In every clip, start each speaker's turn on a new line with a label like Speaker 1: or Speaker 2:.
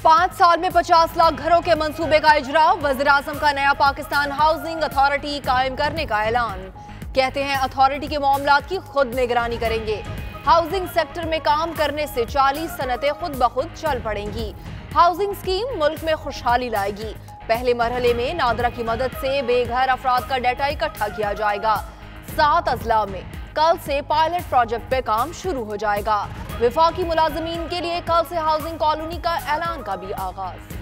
Speaker 1: 5 साल में 50 लाख घरों के मंसूबे का इजरा। वज़ीर-ए-आज़म का नया पाकिस्तान हाउसिंग अथॉरिटी कायम करने का ऐलान। कहते हैं अथॉरिटी के मामलात की खुद निगरानी करेंगे। हाउसिंग सेक्टर में काम करने से 40 सनतें खुद ब खुद चल पड़ेंगी। हाउसिंग स्कीम मुल्क में खुशहाली लाएगी। पहले मरहले में नादरा की मदद से बेघर अफराद का डाटा इकट्ठा किया जाएगा। 7 अजला में कल से पायलट प्रोजेक्ट पे काम शुरू हो जाएगा। विफाकी मुलाजमीन के लिए कल से हाउसिंग कॉलोनी का ऐलान का भी आगाज।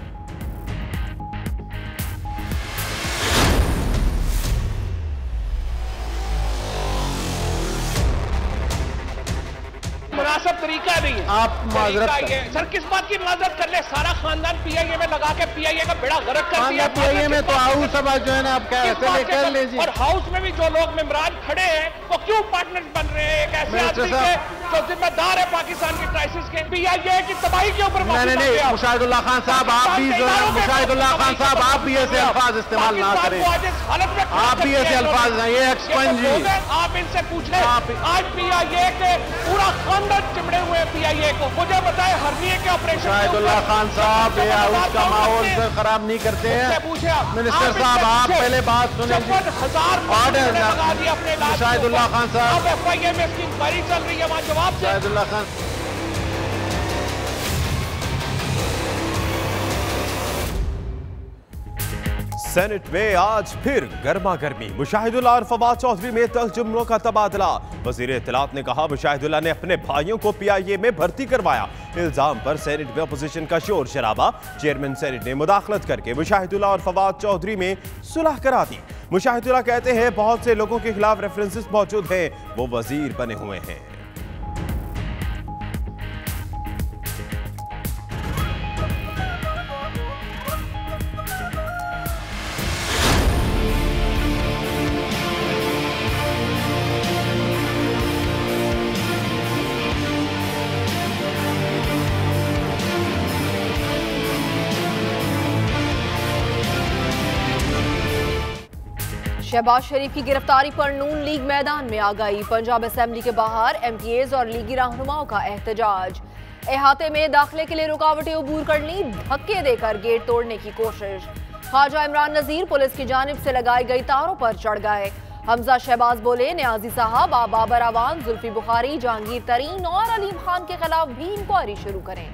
Speaker 2: मुनासिब तरीका नहीं है।
Speaker 3: आप माजरत
Speaker 2: सर किस बात की माजरत कर ले? सारा खानदान पीआईए में लगा के पीआईए का बेड़ा गर्क कर दिया।
Speaker 3: पीआईए में तो हाउस अब जो है ना आप कैसे कर लीजिए।
Speaker 2: और हाउस में भी जो लोग मेंबरान खड़े हैं वो क्यों पार्टनर्स बन रहे हैं? एक ऐसे आदमी के जो जिम्मेदार है पाकिस्तान की क्राइसिस के, पीआईए की तबाही के ऊपर।
Speaker 3: नहीं, मुशाहिदुल्लाह खान साहब आप भी जो है, मुशाहिदुल्लाह खान साहब आप भी ऐसे अल्फाज इस्तेमाल ना करें। आप भी ऐसे अल्फाज नहीं, ये एक्सपेंज
Speaker 2: आप इनसे पूछे आज पीआईए के पूरा खानदान चिमड़े हुए पीआईए को। मुझे बताए हरनिए के ऑपरेशन
Speaker 3: शाहिदुल्लाह खान साहब ये हाउस का माहौल से खराब नहीं करते हैं। मिनिस्टर साहब आप पहले बात सुने। ऑर्डर
Speaker 2: लगा दिया अपने
Speaker 3: शाहिदुल्लाह खान साहब।
Speaker 2: एफआईए में इसकी इंक्वायरी चल रही है, वहां जवाब
Speaker 3: शाहिदुल्लाह खान।
Speaker 4: सेनेट में आज फिर गर्मा गर्मी। मुशाहिदुल्लाह और फवाद चौधरी में तल्ख जुमलों का तबादला। वजीर इत्तलात ने कहा मुशाहिदुल्लाह ने अपने भाइयों को पीआईए में भर्ती करवाया। इल्जाम पर सेनेट में अपोजिशन का शोर शराबा। चेयरमैन सेनेट ने मुदाखलत करके मुशाहिदुल्लाह और फवाद चौधरी में सुलह करा दी। मुशाहिदुल्लाह कहते हैं बहुत से लोगों के खिलाफ रेफरेंसेस मौजूद हैं, वो वजीर बने हुए हैं।
Speaker 1: शहबाज शरीफ की गिरफ्तारी पर नून लीग मैदान में आ गई। पंजाब असेंबली के बाहर एमपीएज और लीगी रहनुमाओं का एहतजाज। अहाते में दाखिले के लिए रुकावटें अबूर करनी, धक्के देकर गेट तोड़ने की कोशिश। ख्वाजा इमरान नजीर पुलिस की जानिब से लगाई गई तारों पर चढ़ गए। हमजा शहबाज बोले न्याजी साहब आप बाबर अवान, जुल्फी बुखारी, जहांगीर तरीन और अलीम खान के खिलाफ भी इंक्वायरी शुरू करें।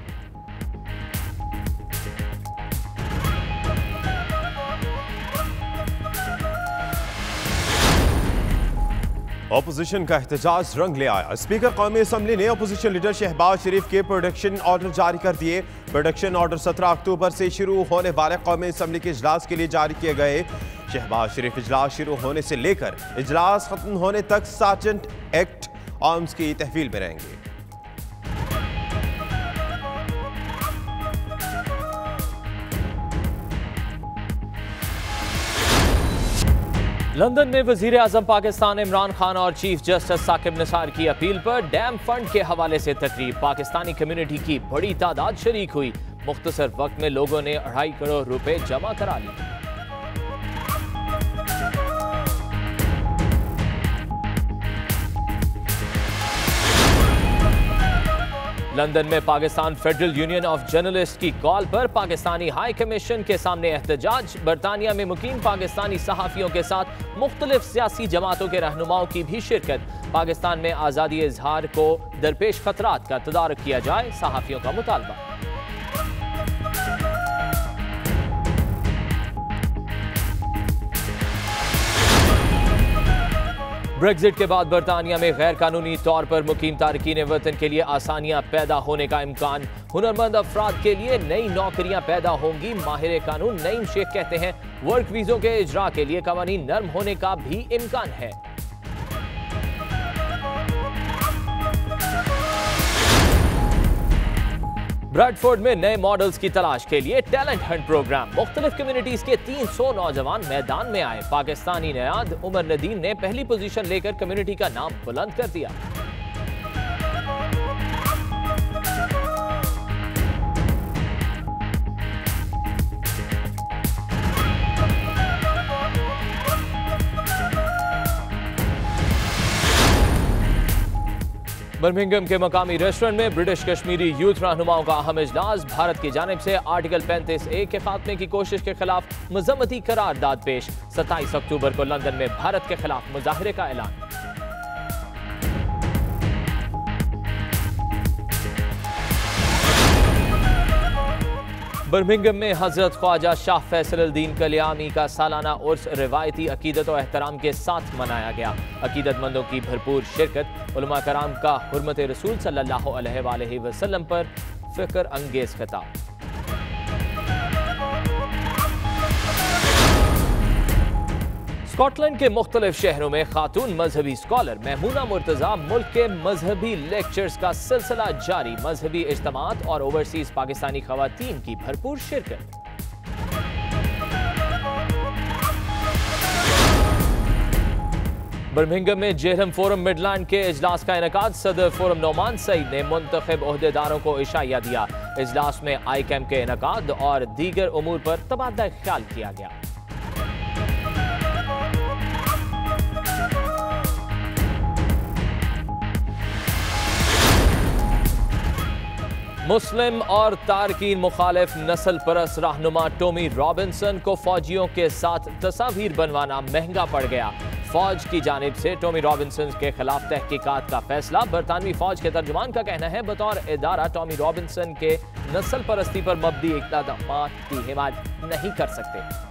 Speaker 4: अपोजिशन का एहतजाज रंग ले आया। स्पीकर कौमी असम्बली ने अपोजिशन लीडर शहबाज शरीफ के प्रोडक्शन ऑर्डर जारी कर दिए। प्रोडक्शन ऑर्डर 17 अक्टूबर से शुरू होने वाले कौमी असम्बली के इजलास के लिए जारी किए गए। शहबाज शरीफ इजलास शुरू होने से लेकर इजलास खत्म होने तक सार्जेंट एक्ट आर्म्स की तहवील में रहेंगे।
Speaker 5: लंदन में वजीर आजम पाकिस्तान इमरान खान और चीफ जस्टिस साकिब निसार की अपील पर डैम फंड के हवाले से तकरीब। पाकिस्तानी कम्युनिटी की बड़ी तादाद शरीक हुई। मुख्तसर वक्त में लोगों ने 2.5 करोड़ रुपए जमा करा लिए। लंदन में Pakistan federal union of journalist की कॉल पर पाकिस्तानी हाई कमीशन के सामने एहतजाज। बरतानिया में मुकीम पाकिस्तानी सहाफ़ियों के साथ मुख्तलिफ सियासी जमातों के रहनुमाओं की भी शिरकत। पाकिस्तान में आज़ादी इजहार को दरपेश खतरात का तदारुक किया जाए, सहाफ़ियों का मुतालबा। ब्रेक्जिट के बाद बरतानिया में गैर कानूनी तौर पर मुकीम तारकीन वतन के लिए आसानियां पैदा होने का इम्कान। हुनरमंद अफराद के लिए नई नौकरियां पैदा होंगी। माहिर कानून नईम शेख कहते हैं वर्क वीजों के इजरा के लिए कवानीन नर्म होने का भी इम्कान है। ब्रैडफोर्ड में नए मॉडल्स की तलाश के लिए टैलेंट हंट प्रोग्राम। मुख्तलिफ कम्युनिटीज के 300 नौजवान मैदान में आए। पाकिस्तानी नयाद उमर नदीम ने पहली पोजीशन लेकर कम्युनिटी का नाम बुलंद कर दिया। बर्मिंघम के मकामी रेस्टोरेंट में ब्रिटिश कश्मीरी यूथ रहनुमाओं का अहम इजलास। भारत की जानिब से आर्टिकल 35A के खात्मे की कोशिश के खिलाफ मजम्मती करारदाद पेश। 27 अक्टूबर को लंदन में भारत के खिलाफ मुजाहरे का ऐलान। बर्मिंघम में हजरत ख्वाजा शाह फैसल-उल-दीन कलियामी का सालाना उर्स रिवायती अकीदत और एहतराम के साथ मनाया गया। अकीदतमंदों की भरपूर शिरकत। उलमा कराम का हुर्मत रसूल सल्लल्लाहु अलैहि वसल्लम पर फिक्र अंगेज खिताब। स्कॉटलैंड के मुख्तलिफ शहरों में खातून मजहबी स्कॉलर महमूना मुर्तजा मुल्क के मजहबी लेक्चर्स का सिलसिला जारी। मजहबी इज्तिमात और ओवरसीज पाकिस्तानी खवातीन की भरपूर शिरकत। बर्मिंघम में जेहलम फोरम मिडलैंड के इजलास का इनेकाद। सदर फोरम नोमान सईद ने मुंतखब ओहदेदारों को इशाया दिया। इजलास में आई कैम्प के इनेकाद और दीगर उमूर पर तबादला ख्याल किया गया। मुस्लिम और तारकीन मुखालिफ नस्ल परस्त रहनुमा टॉमी रॉबिन्सन को फौजियों के साथ तस्वीर बनवाना महंगा पड़ गया। फौज की जानिब से टॉमी रॉबिन्सन के खिलाफ तहकीकात का फैसला। बरतानवी फौज के तर्जुमान का कहना है बतौर इदारा टॉमी रॉबिन्सन के नस्ल परस्ती पर मबनी इक़दामात की हिमायत नहीं कर सकते।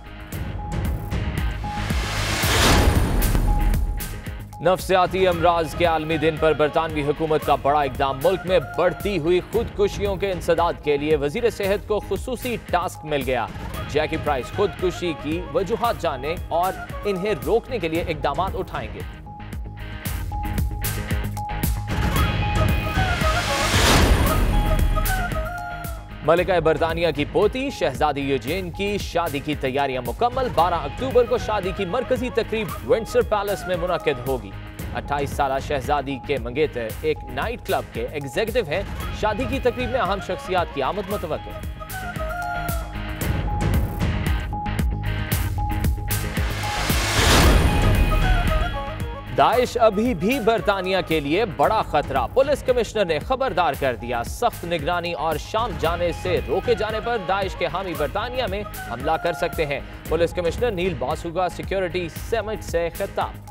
Speaker 5: नफ्सियाती अमराज के आलमी दिन पर बरतानवी हुकूमत का बड़ा इकदाम। मुल्क में बढ़ती हुई खुदकुशियों के इंसदाद के लिए वजीर सेहत को खुसूसी टास्क मिल गया। जैकी प्राइस खुदकुशी की वजूहात जानने और इन्हें रोकने के लिए इकदाम उठाएंगे। मलिका बरतानिया की पोती शहजादी यूजीन की शादी की तैयारियां मुकम्मल। 12 अक्टूबर को शादी की मरकजी तकरीब विंडसर पैलेस में मुनक्किद होगी। 28 साला शहजादी के मंगेतर एक नाइट क्लब के एग्जीक्यूटिव हैं। शादी की तकरीब में अहम शख्सियात की आमद मुतवक्किल। दाइश अभी भी बरतानिया के लिए बड़ा खतरा। पुलिस कमिश्नर ने खबरदार कर दिया। सख्त निगरानी और शाम जाने से रोके जाने पर दाइश के हामी बरतानिया में हमला कर सकते हैं। पुलिस कमिश्नर नील बासु का सिक्योरिटी समिट से खिताब।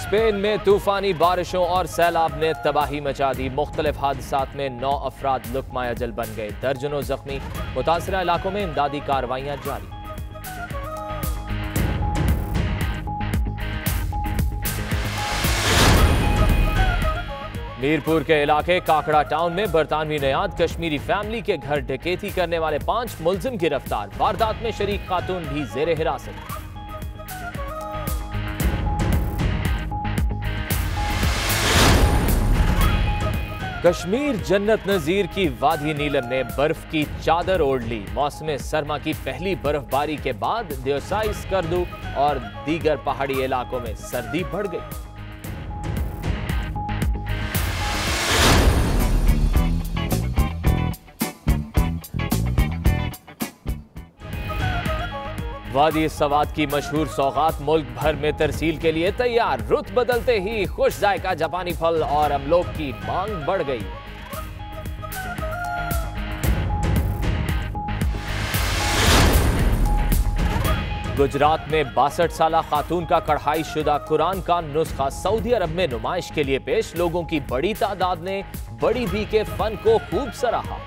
Speaker 5: स्पेन में तूफानी बारिशों और सैलाब ने तबाही मचा दी। मुख्तलिफ हादसात में 9 अफराद लुकमाया जल बन गए। दर्जनों जख्मी। मुतासरा इलाकों में इमदादी कार्रवाइयां जारी। मीरपुर के इलाके काकड़ा टाउन में बरतानवी नयाद कश्मीरी फैमिली के घर डकैती करने वाले 5 मुलजिम गिरफ्तार। वारदात में शरीक खातून भी जेर हिरासत। कश्मीर जन्नत नजीर की वादी नीलम ने बर्फ की चादर ओढ़ ली। मौसम सरमा की पहली बर्फबारी के बाद देवसाई, स्कर्दू और दीगर पहाड़ी इलाकों में सर्दी बढ़ गई। वादी सवात की मशहूर सौगात मुल्क भर में तरसील के लिए तैयार। रुत बदलते ही खुश जायका जापानी फल और अमलोक की मांग बढ़ गई। गुजरात में 62 साला खातून का कढ़ाई शुदा कुरान का नुस्खा सऊदी अरब में नुमाइश के लिए पेश। लोगों की बड़ी तादाद ने बड़ी भी के फन को खूब सराहा।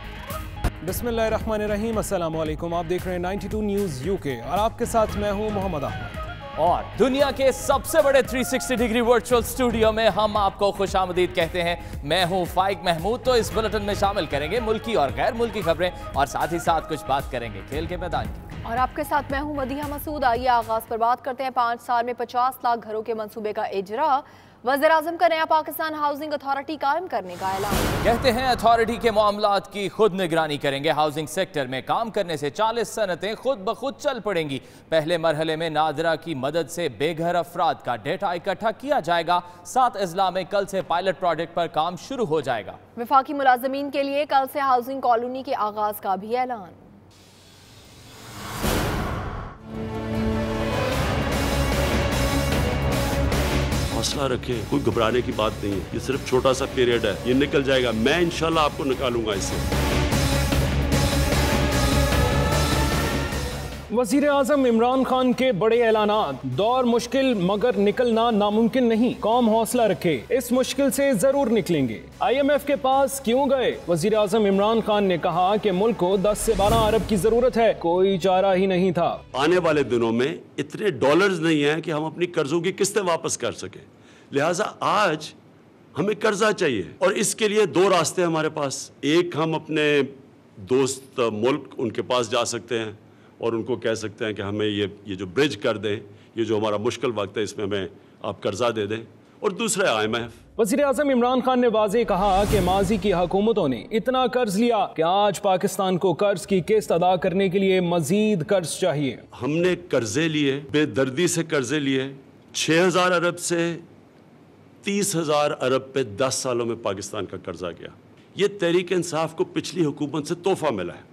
Speaker 6: बिस्मिल्लाहिर्रहमानिर्रहीम, अस्सलाम वालेकुम। आप देख रहे हैं 92 न्यूज़ यूके और आपके साथ मैं हूं मोहम्मद अहमद।
Speaker 5: और दुनिया के सबसे बड़े 360 डिग्री वर्चुअल स्टूडियो में हम आपको खुशामदीद कहते हैं। मैं हूं फाइक महमूद। तो इस बुलेटिन में शामिल करेंगे मुल्की और गैर मुल्की खबरें और साथ ही साथ कुछ बात करेंगे खेल के मैदान की।
Speaker 1: और आपके साथ मैं हूं मदीहा मसूद। आइए आगाज पर बात करते हैं 5 साल में 50 लाख घरों के मंसूबे का इजरा। वज़ीर आज़म का नया पाकिस्तान हाउसिंग अथॉरिटी कायम करने का ऐलान। कहते हैं अथॉरिटी के मामलात की खुद निगरानी करेंगे। हाउसिंग सेक्टर में काम करने से 40 सनतें खुद ब खुद चल पड़ेंगी। पहले मरहले में नादरा की मदद से बेघर अफराद का डेटा इकट्ठा किया जाएगा। 7 अजला में कल से पायलट प्रोजेक्ट पर काम शुरू हो जाएगा। वफाकी मुलाजमीन के लिए कल से हाउसिंग कॉलोनी के आगाज का भी ऐलान।
Speaker 7: हौसला रखें, कोई घबराने की बात नहीं है। ये सिर्फ छोटा सा पीरियड है, ये निकल जाएगा। मैं इंशाल्लाह आपको निकालूंगा इससे।
Speaker 6: वज़ीर आज़म इमरान खान के बड़े ऐलानात, दौर मुश्किल मगर निकलना नामुमकिन नहीं, कौम हौसला रखे, इस मुश्किल से जरूर निकलेंगे। IMF के पास क्यों गए? वज़ीर आज़म इमरान खान ने कहा कि मुल्क को 10 से 12 अरब की जरूरत है, कोई चारा ही नहीं था।
Speaker 7: आने वाले दिनों में इतने डॉलर्स नहीं हैं कि हम अपनी कर्जों की किस्तें वापस कर सके, लिहाजा आज हमें कर्जा चाहिए और इसके लिए दो रास्ते हमारे पास। एक, हम अपने दोस्त मुल्क उनके पास जा सकते हैं और उनको कह सकते हैं कि हमें ये जो ब्रिज कर दें, ये जो हमारा मुश्किल वक्त है इसमें हमें आप कर्जा दे दें। और दूसरा है IMF।
Speaker 6: वज़ीर आज़म इमरान खान ने वाज़ेह कहा कि माजी की हुकूमतों ने इतना कर्ज लिया कि आज पाकिस्तान को कर्ज की किस्त अदा करने के लिए मजीद कर्ज चाहिए।
Speaker 7: हमने कर्जे लिए, बेदर्दी से कर्जे लिए, 6000 अरब से 30,000 अरब पे 10 सालों में पाकिस्तान का कर्जा गया। ये तहरीक इंसाफ को पिछली हुकूमत से तोहफा मिला है।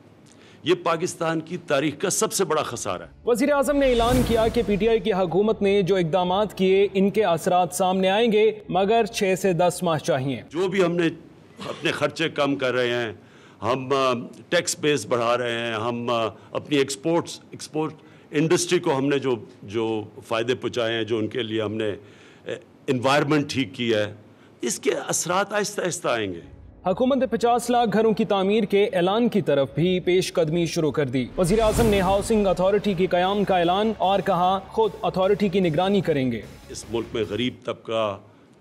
Speaker 7: ये पाकिस्तान की तारीख का सबसे बड़ा खसारा है।
Speaker 6: वज़ीर आज़म ने ऐलान किया कि PTI की हुकूमत ने जो इक़दामात किए इनके असरात सामने आएंगे, मगर 6 से 10 माह चाहिए।
Speaker 7: जो भी हमने अपने खर्चे कम कर रहे हैं, हम टैक्स बेस बढ़ा रहे हैं, हम अपनी एक्सपोर्ट इंडस्ट्री को हमने जो फ़ायदे पहुँचाए हैं, जो उनके लिए हमने इन्वायरमेंट ठीक किया है, इसके असरात आहिस्ता आहिस्ता आएंगे।
Speaker 6: हुकूमत ने 50 लाख घरों की तामीर के ऐलान की तरफ भी पेशकदमी शुरू कर दी। वज़ीर आज़म ने हाउसिंग अथॉरिटी के क़याम का ऐलान और कहा खुद अथॉरिटी की निगरानी करेंगे।
Speaker 7: इस मुल्क में गरीब तबका,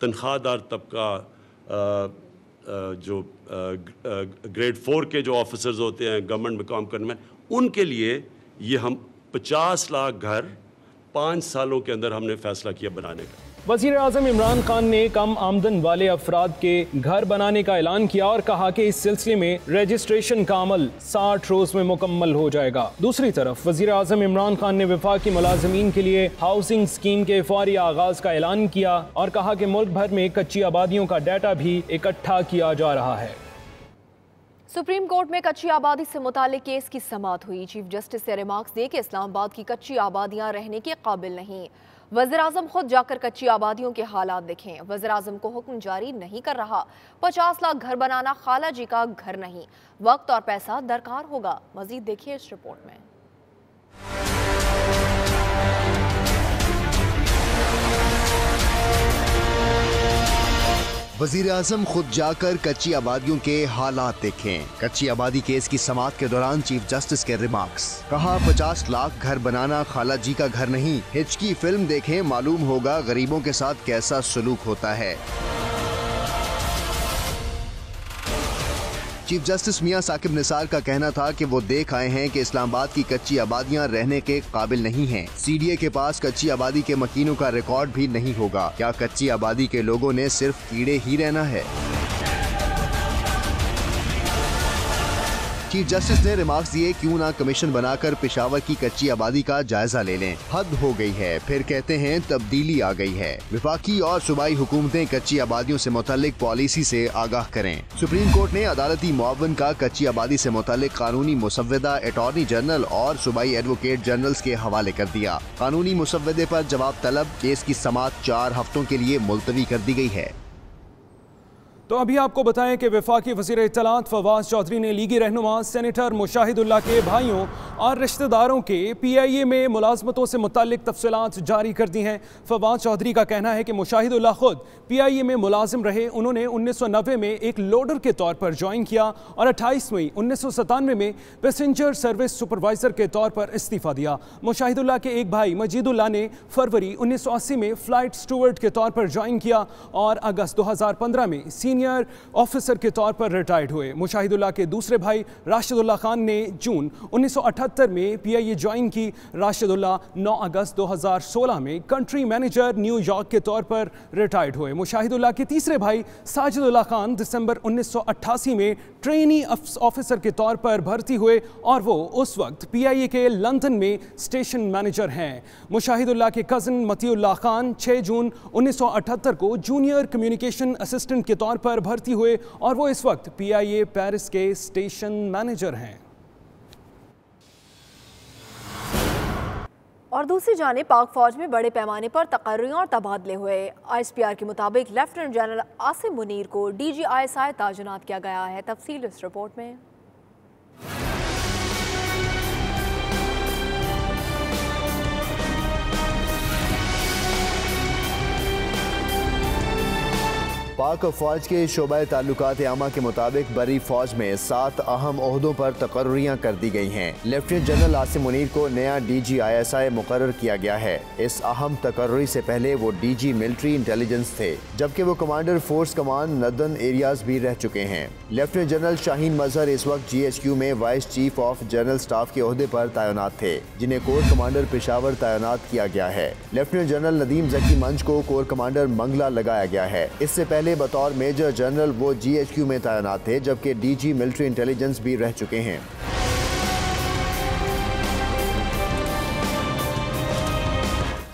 Speaker 7: तनख्वाहदार तबका, जो ग्रेड 4 के जो ऑफिसर्स होते हैं गवर्नमेंट में काम करने में, उनके लिए ये हम 50 लाख घर 5 सालों के अंदर हमने फैसला किया बनाने का।
Speaker 6: वज़ीर आज़म इमरान खान ने कम आमदन वाले अफराद के घर बनाने का ऐलान किया और कहा कि इस सिलसिले में रजिस्ट्रेशन का अमल 60 रोज में मुकम्मल हो जाएगा। दूसरी तरफ वज़ीर आज़म इमरान खान ने वफाकी मुलाज़मीन के लिए हाउसिंग स्कीम के फौरी आगाज का ऐलान किया और कहा कि मुल्क भर में कच्ची आबादियों का डाटा भी इकट्ठा किया जा रहा है।
Speaker 1: सुप्रीम कोर्ट में कच्ची आबादी से मुतालिक केस की समाअत हुई। चीफ जस्टिस ने रिमार्क्स दिए कि इस्लामाबाद की कच्ची आबादियां रहने के काबिल नहीं। वज़ीर आज़म खुद जाकर कच्ची आबादियों के हालात देखें। वज़ीर आज़म को हुक्म जारी नहीं कर रहा। 50 लाख घर बनाना खाला जी का घर नहीं, वक्त और पैसा दरकार होगा। मजीद देखिए इस रिपोर्ट में।
Speaker 8: वज़ीर आज़म खुद जाकर कच्ची आबादियों के हालात देखें। कच्ची आबादी केस की समाअत के दौरान चीफ जस्टिस के रिमार्क्स, कहा 50 लाख घर बनाना खाला जी का घर नहीं। हिचकी फिल्म देखें, मालूम होगा गरीबों के साथ कैसा सलूक होता है। चीफ जस्टिस मियां साकिब निसार का कहना था कि वो देख आए हैं कि इस्लामाबाद की कच्ची आबादियां रहने के काबिल नहीं हैं। CDA के पास कच्ची आबादी के मकीनों का रिकॉर्ड भी नहीं होगा। क्या कच्ची आबादी के लोगों ने सिर्फ कीड़े ही रहना है? चीफ जस्टिस ने रिमार्क्स दिए, क्यों ना कमीशन बनाकर पेशावर की कच्ची आबादी का जायजा ले लें। हद हो गई है, फिर कहते हैं तब्दीली आ गई है। वफाकी और सूबाई हुकूमतें कच्ची आबादियों से मुतल्लिक पॉलिसी से आगाह करें। सुप्रीम कोर्ट ने अदालती मुआवन का कच्ची आबादी से मुतल्लिक कानूनी मुसव्वदा अटॉर्नी जनरल और सूबाई एडवोकेट जनरल्स के हवाले कर दिया। कानूनी मुसव्वदे पर जवाब तलब, केस की समाअत 4 हफ्तों के लिए मुलतवी कर दी गई है।
Speaker 6: तो अभी आपको बताएं कि वफाकी वज़ीर इत्तलात फवाद चौधरी ने लीगी रहनुमा सेनेटर मुशाहिदुल्लाह के भाइयों और रिश्तेदारों के PIA में मुलाजमतों से मुताल्लिक तफसीलात जारी कर दी हैं। फवाद चौधरी का कहना है कि मुशाहिदुल्लाह खुद PIA में मुलाजिम रहे। उन्होंने 1990 में एक लोडर के तौर पर ज्वाइन किया और 28 मई 1997 में पैसेंजर सर्विस सुपरवाइजर के तौर पर इस्तीफ़ा दिया। मुशाहिदुल्लाह के एक भाई मजीदुल्लाह ने फरवरी 1980 में फ्लाइट स्टूवर्ड के तौर पर ज्वाइन किया और अगस्त 2015 में सीनियर ऑफिसर के तौर पर रिटायर्ड हुए। मुशाहिदुल्लाह के दूसरे भाई राशिदुल्लाह खान ने जून 1978 में PIA ज्वाइन की। राशिदुल्लाह 9 अगस्त 2016 में कंट्री मैनेजर न्यूयॉर्क के तौर पर रिटायर्ड हुए। मुशाहिदुल्लाह के तीसरे भाई साजिदुल्लाह खान दिसंबर 1988 में ट्रेनी ऑफिसर के तौर पर भर्ती हुए और वो उस वक्त PIA के लंदन में स्टेशन मैनेजर हैं। मुशाहिदुल्लाह के कज़न मतीउल्लाह खान 6 जून 1978 को जूनियर कम्युनिकेशन असिस्टेंट के तौर पर भर्ती हुए और वो इस वक्त PIA पेरिस के स्टेशन मैनेजर हैं।
Speaker 1: और दूसरी जानिब पाक फौज में बड़े पैमाने पर तकर्रियां और तबादले हुए। ISPR के मुताबिक लेफ्टिनेंट जनरल आसिम मुनीर को DG ISI तैनात किया गया है। तफसील इस रिपोर्ट में।
Speaker 8: पाक फौज के शोबा ताल्लुकात आमा के मुताबिक बरी फौज में 7 अहम ओहदों पर तकर्रियां कर दी गई हैं। लेफ्टिनेंट जनरल आसिम मुनीर को नया DG ISI मुकर्रर किया गया है। इस अहम तकर्री से पहले वो DG मिलिट्री इंटेलिजेंस थे, जबकि वो commander force command northern areas भी रह चुके हैं। लेफ्टिनेंट जनरल शाहीन मजहर इस वक्त GHQ में vice chief of general staff के ओहदे पर तैनात थे, जिन्हें कोर कमांडर पेशावर तैनात किया गया है। लेफ्टिनेंट जनरल नदीम जकी मंच को कोर कमांडर मंगला लगाया गया है। इससे पहले बतौर मेजर जनरल वो GHQ में तैनात थे, जबकि DG मिलिट्री इंटेलिजेंस भी रह चुके हैं।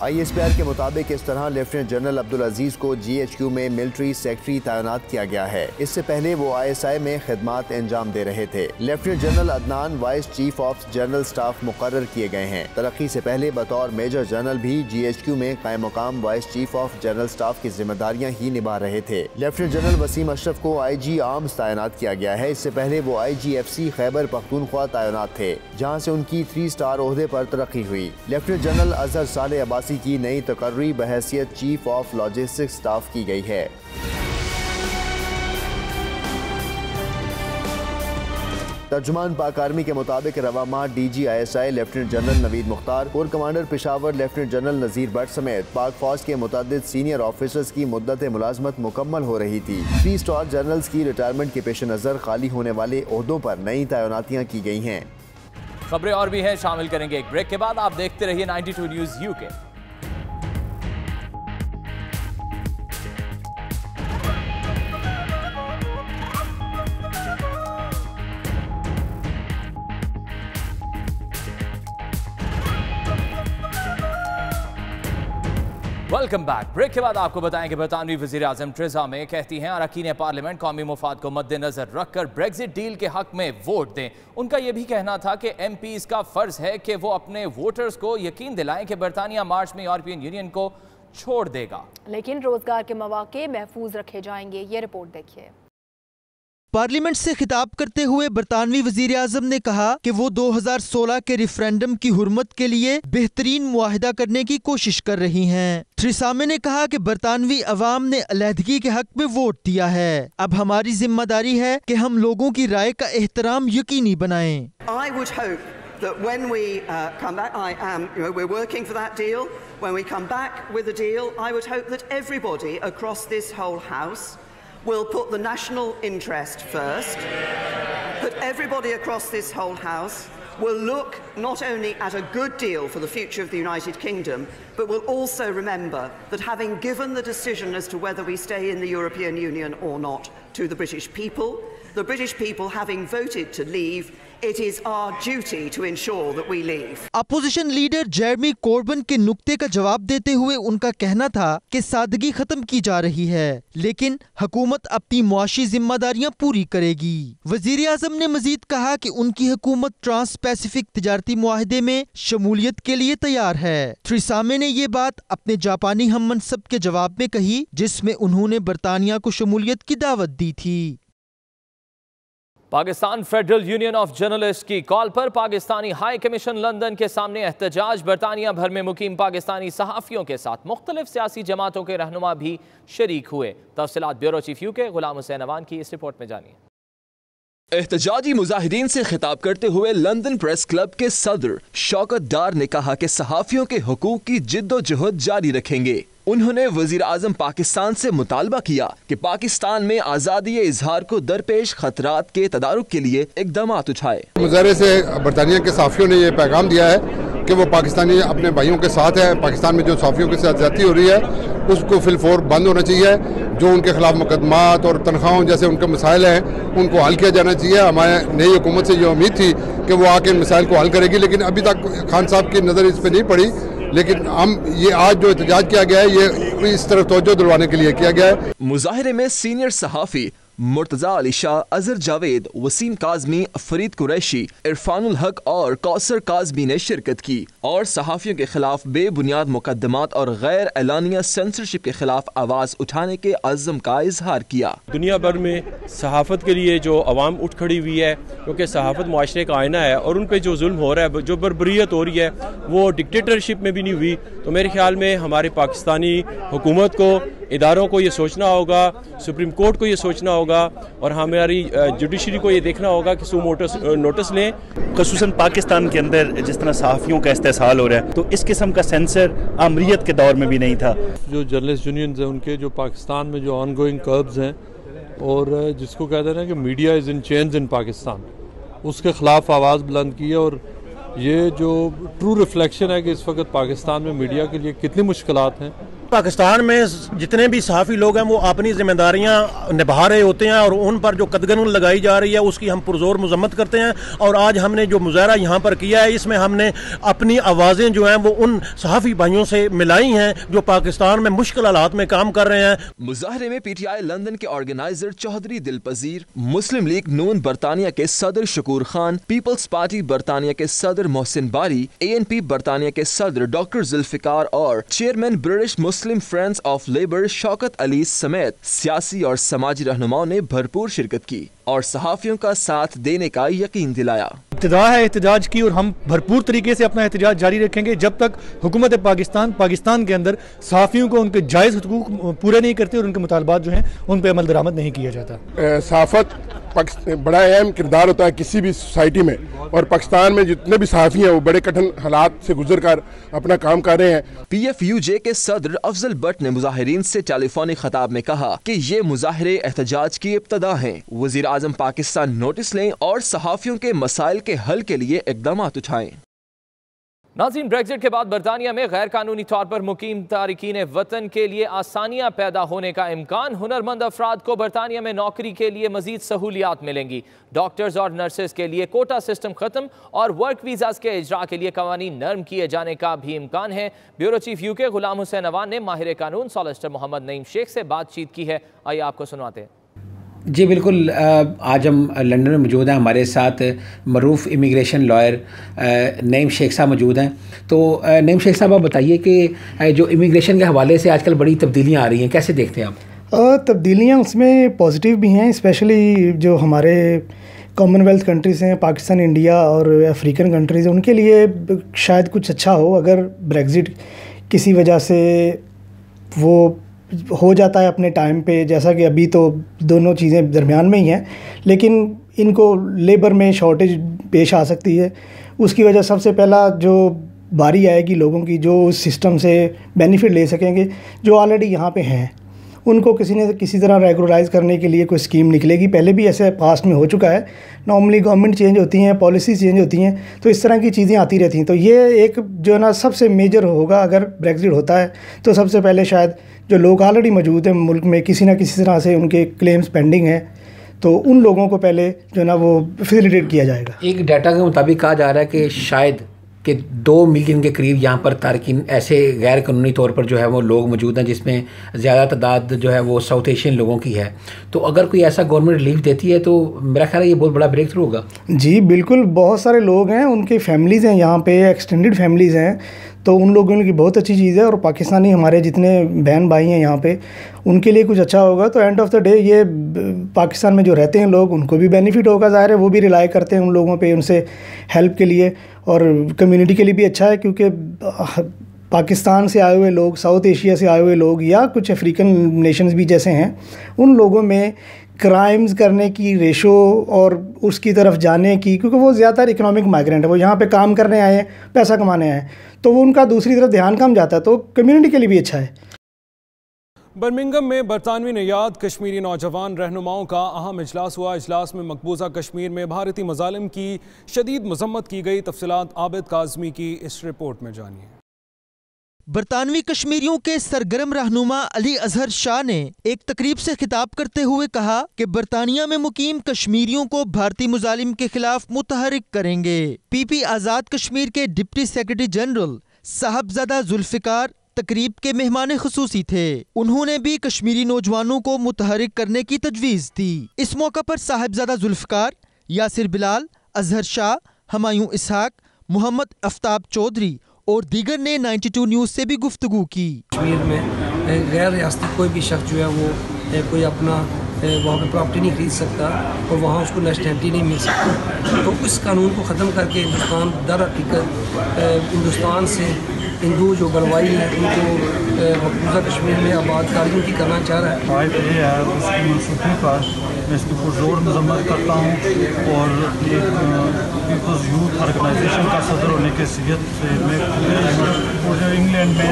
Speaker 8: ISPR के मुताबिक इस तरह लेफ्टिनेंट जनरल अब्दुल अजीज को GHQ में मिलिट्री सेक्रेटरी तैनात किया गया है। इससे पहले वो ISI में खिदमात अंजाम दे रहे थे। Lieutenant general Adnan vice chief of general staff मुकर्रर किए गए हैं। तरक्की से पहले बतौर मेजर जनरल भी GHQ में कायम मकाम vice chief of general staff की जिम्मेदारियां ही निभा रहे थे। लेफ्टिनेंट जनरल वसीम अशरफ को IG आर्म्स तैनात किया गया है। इससे पहले वो IGFC खैबर पख्तूनख्वा तैनात थे, जहाँ से उनकी 3 स्टार ओहदे पर तरक्की हुई। लेफ्टिनेंट जनरल अजहर साले अब्बासी की नई तकर्री बहैसियत चीफ ऑफ लॉजिस्टिक्स स्टाफ की गई है। तर्जुमान पाक आर्मी के मुताबिक रवा माह DG ISI lieutenant general Naveed Mukhtar, corps commander Peshawar lieutenant general Nazir Bhatt समेत पाक फौज के मुतअद्दिद सीनियर ऑफिसर्स की मुद्दत मुलाजमत मुकम्मल हो रही थी। 3 स्टार जनरल्स की रिटायरमेंट के पेश नज़र खाली होने वाले ओहदों पर नई तैनातियाँ की गई हैं।
Speaker 5: खबरें और भी हैं, शामिल करेंगे एक ब्रेक के बाद। आप देखते रहिए 92 news UK। Welcome back. Break के बाद आपको बताएं कि बरतानवी वज़ीर आज़म ट्रेज़ा मे कहती हैं अरकान पार्लियामेंट कौमी मुफाद को मद्देनजर रखकर ब्रेक्जिट डील के हक में वोट दें। उनका यह भी कहना था कि MPs का फर्ज है कि वो अपने वोटर्स को यकीन दिलाएं कि बरतानिया मार्च में यूरोपियन यूनियन को छोड़ देगा,
Speaker 1: लेकिन रोजगार के मौके महफूज रखे जाएंगे। ये रिपोर्ट देखिए।
Speaker 9: पार्लियामेंट से खिताब करते हुए बरतानवी वजीर आजम ने कहा कि वो 2016 के रेफरेंडम की हुर्मत के लिए बेहतरीन मुआहिदा करने की कोशिश कर रही हैं। थ्रेसा मे ने कहा कि बरतानवी अवाम ने अलहदगी के हक में वोट दिया है। अब हमारी जिम्मेदारी है कि हम लोगों की राय का एहतराम यकीनी बनाएं।
Speaker 10: That when we come back, we're working for that deal. When we come back with a deal, I would hope that everybody across this whole House will put the national interest first. That everybody across this whole House will look not only at a good deal for the future of the United Kingdom, but will also remember that having given the decision as to whether we stay in the European Union or not to the British people having voted to leave, it is our duty to ensure that we leave. Opposition leader Jeremy carbon के नुक्ते का जवाब देते हुए उनका कहना था कि सादगी खत्म की जा रही है, लेकिन हुकूमत अपनी मुआशी जिम्मेदारियां पूरी करेगी। वजीर आजम ने मजीद कहा कि उनकी हुकूमत ट्रांस पैसिफिक तिजारती मुआहदे में शमूलियत के लिए तैयार है। थ्रेसा मे ने ये बात अपने जापानी हम मनसब के जवाब में कही, जिसमें उन्होंने बरतानिया को शमूलियत की दावत दी थी।
Speaker 5: Pakistan federal union of journalist की कॉल पर पाकिस्तानी हाई कमीशन लंदन के सामने एहतजाज। बरतानिया भर में मुकीम पाकिस्तानी सहाफ़ियों के साथ मुख्तलिफ सियासी जमातों के रहनुमा भी शरीक हुए। तफसीलात bureau chief UK Ghulam Hussain Awan की इस रिपोर्ट में जानिए।
Speaker 11: एहतजाजी मुजाहिदीन से खिताब करते हुए लंदन प्रेस क्लब के सदर शौकत डार ने कहा कि सहाफ़ियों के हुकूक की जिद्दोजहद जारी रखेंगे। उन्होंने वजीर आजम पाकिस्तान से मुतालबा किया कि पाकिस्तान में आज़ादी इजहार को दरपेश खतरात के तदारुक के लिए इक़दामात उठाए। मुज़ाहरे से बरतानिया के सहाफ़ियों ने यह पैगाम दिया है कि वो पाकिस्तानी अपने भाइयों के साथ है। पाकिस्तान में जो सहाफ़ियों के साथ ज्यादती हो रही है उसको फिलफौर बंद होना चाहिए। जो उनके खिलाफ मुकदमात और तनख्वाहों जैसे उनके मसाइल हैं उनको हल किया जाना चाहिए। हमारे नई हुकूमत से ये उम्मीद थी कि वो आके इन मसाइल को हल करेगी, लेकिन अभी तक खान साहब की नज़र इस पर नहीं पड़ी। लेकिन हम ये आज जो एहतजाज किया गया है ये इस तरफ तवज्जो दिलवाने के लिए किया गया है। मुजाहिरे में सीनियर सहाफ़ी मुर्तजा अली शाह, अजहर जावेद, वसीम काजमी, फरीद कुरैशी, इरफानुल हक और कौसर काजमी ने शिरकत की और सहाफियों के खिलाफ बेबुनियाद मुकदमात और गैर एलानिया सेंसरशिप के खिलाफ आवाज उठाने के अज़्म का इजहार किया।
Speaker 12: दुनिया भर में सहाफत के लिए जो अवाम उठ खड़ी हुई है, क्योंकि सहाफत मुआशरे का आईना है और उन पे जो जुल्म हो रहा है, जो बर्बरियत हो रही है, वो डिक्टेटरशिप में भी नहीं हुई। तो मेरे ख्याल में हमारे पाकिस्तानी हुकूमत को, इदारों को ये सोचना होगा, सुप्रीम कोर्ट को ये सोचना होगा और हमारी जुडिशरी को ये देखना होगा कि सू नोटिस लें।
Speaker 13: ख़ुसूसन पाकिस्तान के अंदर जिस तरह सहाफ़ियों का इस्तेसाल हो रहा है, तो इस किस्म का सेंसर आमरीत के दौर में भी नहीं था।
Speaker 12: जो जर्नलिस्ट यूनियन हैं उनके जो पाकिस्तान में जो ऑनगोइंग कर्ब्स हैं और जिसको कहते हैं कि media is in change in Pakistan, उसके ख़िलाफ़ आवाज़ बुलंद की है। और ये जो ट्रू रिफ्लेक्शन है कि इस वक्त पाकिस्तान में मीडिया के लिए कितनी मुश्किलात हैं।
Speaker 14: पाकिस्तान में जितने भी सहाफ़ी लोग हैं वो अपनी जिम्मेदारियां निभा रहे होते हैं और उन पर जो कदगन लगाई जा रही है उसकी हम पुरजोर मजम्मत करते हैं। और आज हमने जो मुजाहरा यहाँ पर किया है, इसमें हमने अपनी आवाज़ें जो हैं वो उन सहाफ़ी भाइयों से मिलाई हैं जो पाकिस्तान में मुश्किल हालात में काम कर रहे हैं।
Speaker 11: मुजाहरे में PTI लंदन के ऑर्गेनाइजर चौधरी दिलपजीर, मुस्लिम लीग नून बरतानिया के सदर शकूर खान, पीपल्स पार्टी बरतानिया के सदर मोहसिन बारी, ANP बरतानिया के सदर डॉक्टर जुल्फिकार और chairman British Muslim friends of labour Shaukat Ali समेत सियासी और समाजी रहनुमाओं ने भरपूर शिरकत की और सहाफियों का साथ देने का यकीन दिलाया।
Speaker 15: इब्तिदा है एहतजाज की और हम भरपूर तरीके से अपना एहतजाज जारी रखेंगे जब तक हुकूमत पाकिस्तान के अंदर सहाफियों को उनके जायज़ हुकूक पूरे नहीं करती और उनके मुतालबात जो हैं उन पर अमल दरामद नहीं किया जाता।
Speaker 16: सहाफत बड़ा अहम किरदार होता है किसी भी सोसाइटी में और पाकिस्तान में जितने भी सहाफ़ी हैं वो बड़े कठिन हालात से गुजर कर अपना काम कर रहे हैं।
Speaker 11: PFUJ के सदर अफजल भट्ट ने मुजाहिरीन से टेलीफोनिक खिताब में कहा कि ये मुजाहिरे एहतजाज की इब्तदा हैं। वज़ीर आज़म पाकिस्तान नोटिस लें और सहाफ़ियों के मसाइल के हल के लिए इक़दामात उठाएं।
Speaker 5: नाज़रीन, ब्रेक्जिट के बाद बरतानिया में गैर कानूनी तौर पर मुकीम तारिकीन वतन के लिए आसानियां पैदा होने का इम्कान। हुनरमंद अफराद को बरतानिया में नौकरी के लिए मजीद सहूलियात मिलेंगी। डॉक्टर्स और नर्सेज के लिए कोटा सिस्टम खत्म और वर्क वीज़ाज के इजरा के लिए कवानीन नर्म किए जाने का भी इम्कान है। Bureau chief UK Ghulam Hussain Awan ने माहिर कानून सॉलिसिटर मोहम्मद नईम शेख से बातचीत की है। आइए आपको सुनवाते हैं।
Speaker 17: जी बिल्कुल, आज हम लंदन में मौजूद हैं। हमारे साथ मरूफ इमिग्रेशन लॉयर नईम शेख साहब मौजूद हैं। तो नईम शेख साहब, आप बताइए कि जो इमिग्रेशन के हवाले से आजकल बड़ी तब्दीलियां आ रही हैं, कैसे देखते हैं आप?
Speaker 18: तब्दीलियां उसमें पॉजिटिव भी हैं, स्पेशली जो हमारे कॉमनवेल्थ कंट्रीज़ हैं, पाकिस्तान, इंडिया और अफ्रीकन कंट्रीज़ हैं, उनके लिए शायद कुछ अच्छा हो अगर ब्रेक्जिट किसी वजह से वो हो जाता है अपने टाइम पे। जैसा कि अभी तो दोनों चीज़ें दरमियान में ही हैं, लेकिन इनको लेबर में शॉर्टेज पेश आ सकती है। उसकी वजह सबसे पहला जो बारी आएगी लोगों की जो उस सिस्टम से बेनिफिट ले सकेंगे, जो ऑलरेडी यहाँ पे हैं, उनको किसी तरह रेगुलराइज करने के लिए कोई स्कीम निकलेगी। पहले भी ऐसे पास्ट में हो चुका है। नॉर्मली गवर्नमेंट चेंज होती हैं, पॉलिसीज़ चेंज होती हैं, तो इस तरह की चीज़ें आती रहती हैं। तो ये एक जो है ना सबसे मेजर होगा अगर ब्रेक्जिट होता है। तो सबसे पहले शायद जो लोग ऑलरेडी मौजूद हैं मुल्क में, किसी ना किसी तरह से उनके क्लेम्स पेंडिंग हैं, तो उन लोगों को पहले जो है ना वो फैसिलिटेट किया जाएगा।
Speaker 17: एक डाटा के मुताबिक कहा जा रहा है कि शायद कि 2 मिलियन के करीब यहाँ पर तारकिन ऐसे गैर कानूनी तौर पर जो है वो लोग मौजूद हैं, जिसमें ज़्यादा तादाद जो है वो साउथ एशियन लोगों की है। तो अगर कोई ऐसा गवर्नमेंट रिलीफ देती है तो मेरा ख्याल है ये बहुत बड़ा ब्रेक थ्रू होगा।
Speaker 18: जी बिल्कुल, बहुत सारे लोग हैं, उनके फैमिलीज़ हैं यहाँ पे, एक्सटेंडेड फैमिलीज़ हैं, तो उन लोगों की बहुत अच्छी चीज़ है। और पाकिस्तानी हमारे जितने बहन भाई हैं यहाँ पे, उनके लिए कुछ अच्छा होगा। तो एंड ऑफ द डे ये पाकिस्तान में जो रहते हैं लोग, उनको भी बेनिफिट होगा। ज़ाहिर है वो भी रिलाई करते हैं उन लोगों पे, उनसे हेल्प के लिए, और कम्युनिटी के लिए भी अच्छा है, क्योंकि पाकिस्तान से आए हुए लोग, साउथ एशिया से आए हुए लोग या कुछ अफ्रीकन नेशंस भी जैसे हैं, उन लोगों में क्राइम्स करने की रेशो और उसकी तरफ जाने की, क्योंकि वो ज़्यादातर इकोनॉमिक माइग्रेंट है, वो यहाँ पे काम करने आए हैं, पैसा कमाने आए हैं, तो वो उनका दूसरी तरफ ध्यान कम जाता है। तो कम्युनिटी के लिए भी अच्छा है।
Speaker 6: बर्मिंघम में बरतानवी नयाद कश्मीरी नौजवान रहनुमाओं का अहम इजलास हुआ। इजलास में मकबूजा कश्मीर में भारतीय मजालिम की शदीद मजम्मत की गई। तफसीलात आबिद काज़मी की इस रिपोर्ट में जानिए।
Speaker 9: बरतानवी कश्मीरियों के सरगर्म रहनुमा अली अजहर शाह ने एक तकरीब से खिताब करते हुए कहा कि बरतानिया में मुकीम कश्मीरियों को भारतीय मुजालिम के खिलाफ मुतहरिक करेंगे। PP आज़ाद कश्मीर के डिप्टी सेक्रेटरी जनरल साहबजादा जुल्फिकार तकरीब के मेहमान खुसूसी थे। उन्होंने भी कश्मीरी नौजवानों को मुतहरिक करने की तजवीज़ दी। इस मौका पर साहिबजादा जुल्फकार, यासिर बिलाल, अजहर शाह, हमायूं इसहाक, मोहम्मद आफ्ताब चौधरी और दीगर ने 92 न्यूज़ से भी गुफ्तगू की।
Speaker 19: कश्मीर में गैर रियासती कोई भी शख्स जो है वो कोई अपना वहाँ पे प्रॉपर्टी नहीं खरीद सकता और वहाँ उसको नेशनलिटी नहीं मिल सकती। तो इस कानून को ख़त्म करके हिंदुस्तान दर हकीकत हिंदुस्तान से हिंदू जो गलवाई है उनको मकबूजा कश्मीर में आबादकारियों की करना चाह रहा है।
Speaker 20: ये है उसकी मनसूखी पर मैं इसकी पुरजोर मजम्मत करता हूँ और एक पीपल्स यूथ ऑर्गेनाइजेशन का सदर होने की हैसियत से मैं पूरे इंग्लैंड में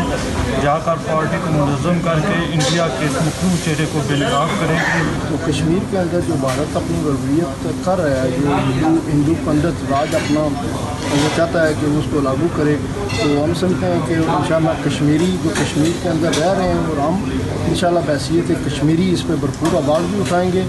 Speaker 20: जाकर पार्टी को मुनज़्ज़म करके इंडिया के इस मुख्य चेहरे को बेनकाब करेंगे।
Speaker 21: तो कश्मीर के अंदर जो भारत अपनी वलवियत कर रहा है, जो हिंदू पंडित राज अपना वो चाहता है कि उसको लागू करे, तो हम समझते हैं कि इंशाल्लाह कश्मीरी जो कश्मीर के अंदर रह रहे हैं और हम इंशाल्लाह बहसीत कश्मीरी इस पर भरपूर आवाज़ भी उठाएंगे।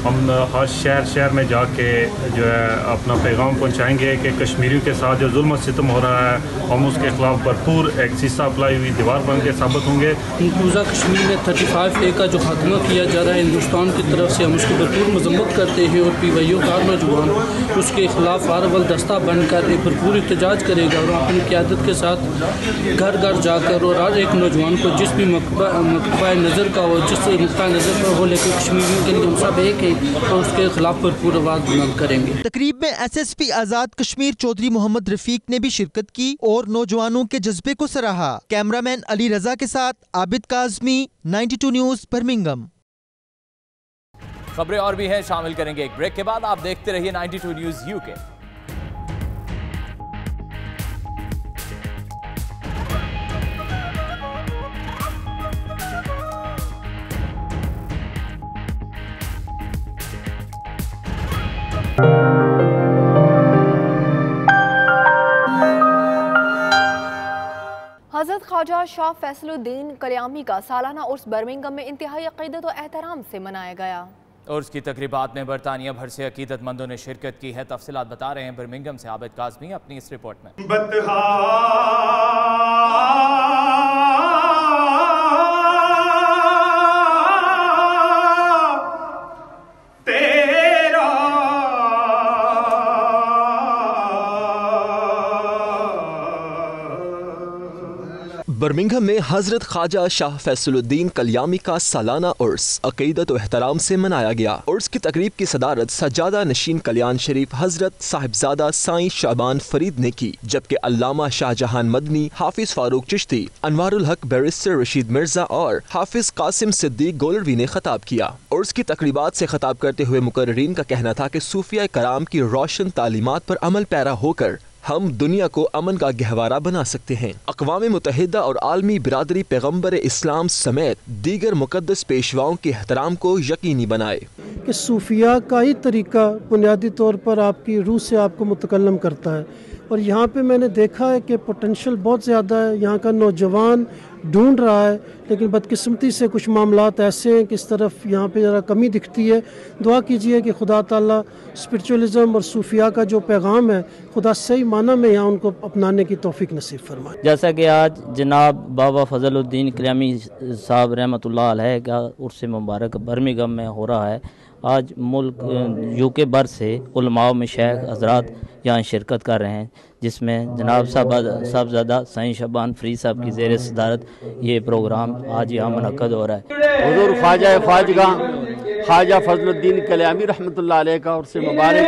Speaker 22: हम हर शहर में जाके जो है अपना पैगाम पहुंचाएंगे कि कश्मीरियों के साथ जो जुल्म सितम हो रहा है हम उसके खिलाफ भरपूर एक शीशा अप्लाई हुई दीवार बन के साबित होंगे।
Speaker 19: मकबूजा कश्मीर में 35A का जो खात्मा किया जा रहा है हिंदुस्तान की तरफ से, हम उसकी भरपूर मजम्मत करते हैं और PYO का नौजवान उसके खिलाफ अव्वल दस्ता बनकर एक भरपूर एहतजाज करेगा और अपनी क़यादत के साथ घर घर जाकर और हर एक नौजवान को जिस भी मकबा नज़र का हो, जिस नुक्ता नज़र पर हो, लेकिन कश्मीरियों के लिए हम सब एक है तो उसके खिलाफ भरपूर आवाज़ बुलंद करेंगे। तकरीब में SSP आज़ाद कश्मीर चौधरी मोहम्मद रफीक ने भी शिरकत की और नौजवानों के जज्बे को सराहा। कैमरामैन अली रजा के साथ आबिद काज़मी, 92 न्यूज़, बर्मिंघम।
Speaker 5: खबरें और भी हैं, शामिल करेंगे एक ब्रेक के बाद। आप देखते रहिए 92 न्यूज़ UK।
Speaker 1: हज़रत ख्वाजा शाह फैसलुद्दीन कल्यामी का सालाना उर्स बर्मिंघम में इंतहाई अक़ीदत और एहतराम से मनाया गया।
Speaker 5: उर्स की तकरीबात में बरतानिया भर से अकीदतमंदों ने शिरकत की है। तफसीलात बता रहे हैं बर्मिंघम से आबिद काज़मी अपनी इस रिपोर्ट में।
Speaker 11: बर्मिंघम में हजरत ख्वाजा शाह फैसलुद्दीन कल्यामी का सालाना उर्स अकीदत और एहतराम से मनाया गया। उर्स की तकरीब की सदारत सज्जादा नशीन कल्याण शरीफ हजरत साहिबजादा साईं शाबान फरीद ने की, जबकि अल्लामा शाहजहान मदनी, हाफिज फारूक चिश्ती, अनवारुल हक बैरिस्टर रशीद मिर्जा और हाफिज कासिम सिद्दीक गोलरवी ने खताब किया। उर्स की तकरीबात से खताब करते हुए मुकर्रीन का कहना था कि सूफिया कराम की रोशन तालीमात पर अमल पैरा होकर हम दुनिया को अमन का गहवारा बना सकते हैं। अक़वाम मुत्तहिदा और आलमी बिरादरी पैगम्बर इस्लाम समेत दीगर मुक़द्दस पेशवाओं के एहतराम को यकीनी बनाए
Speaker 23: कि सूफिया का ही तरीका बुनियादी तौर पर आपकी रूह से आपको मुतकल्लम करता है और यहाँ पे मैंने देखा है कि पोटेंशियल बहुत ज़्यादा है। यहाँ का नौजवान ढूंढ रहा है, लेकिन बदकिस्मती से कुछ मामलात ऐसे हैं कि इस तरफ यहाँ पे ज़रा कमी दिखती है। दुआ कीजिए कि खुदा ताला स्पिरिचुअलिज़म और सूफिया का जो पैगाम है खुदा सही माना में यहाँ उनको अपनाने की तौफीक नसीब फरमाए।
Speaker 24: जैसा कि आज जनाब बाबा फजलुद्दीन कल्यामी साहब रहमतुल्लाह अलैह का उर्स मुबारक बर्मिंघम में हो रहा है। आज मुल्क UK भर से उलमाओं में शेख हजरात यहाँ शिरकत कर रहे हैं, जिसमें जनाब साहबजादा साईं शाबान फरीद साहब की ज़ेर सदारत ये प्रोग्राम आज यहाँ मुनक्कद हो रहा है।
Speaker 25: हुज़ूर ख्वाजा ख्वाजा फजलुद्दीन कल्यामी रहमतुल्लाह अलैह का उर्स मुबारक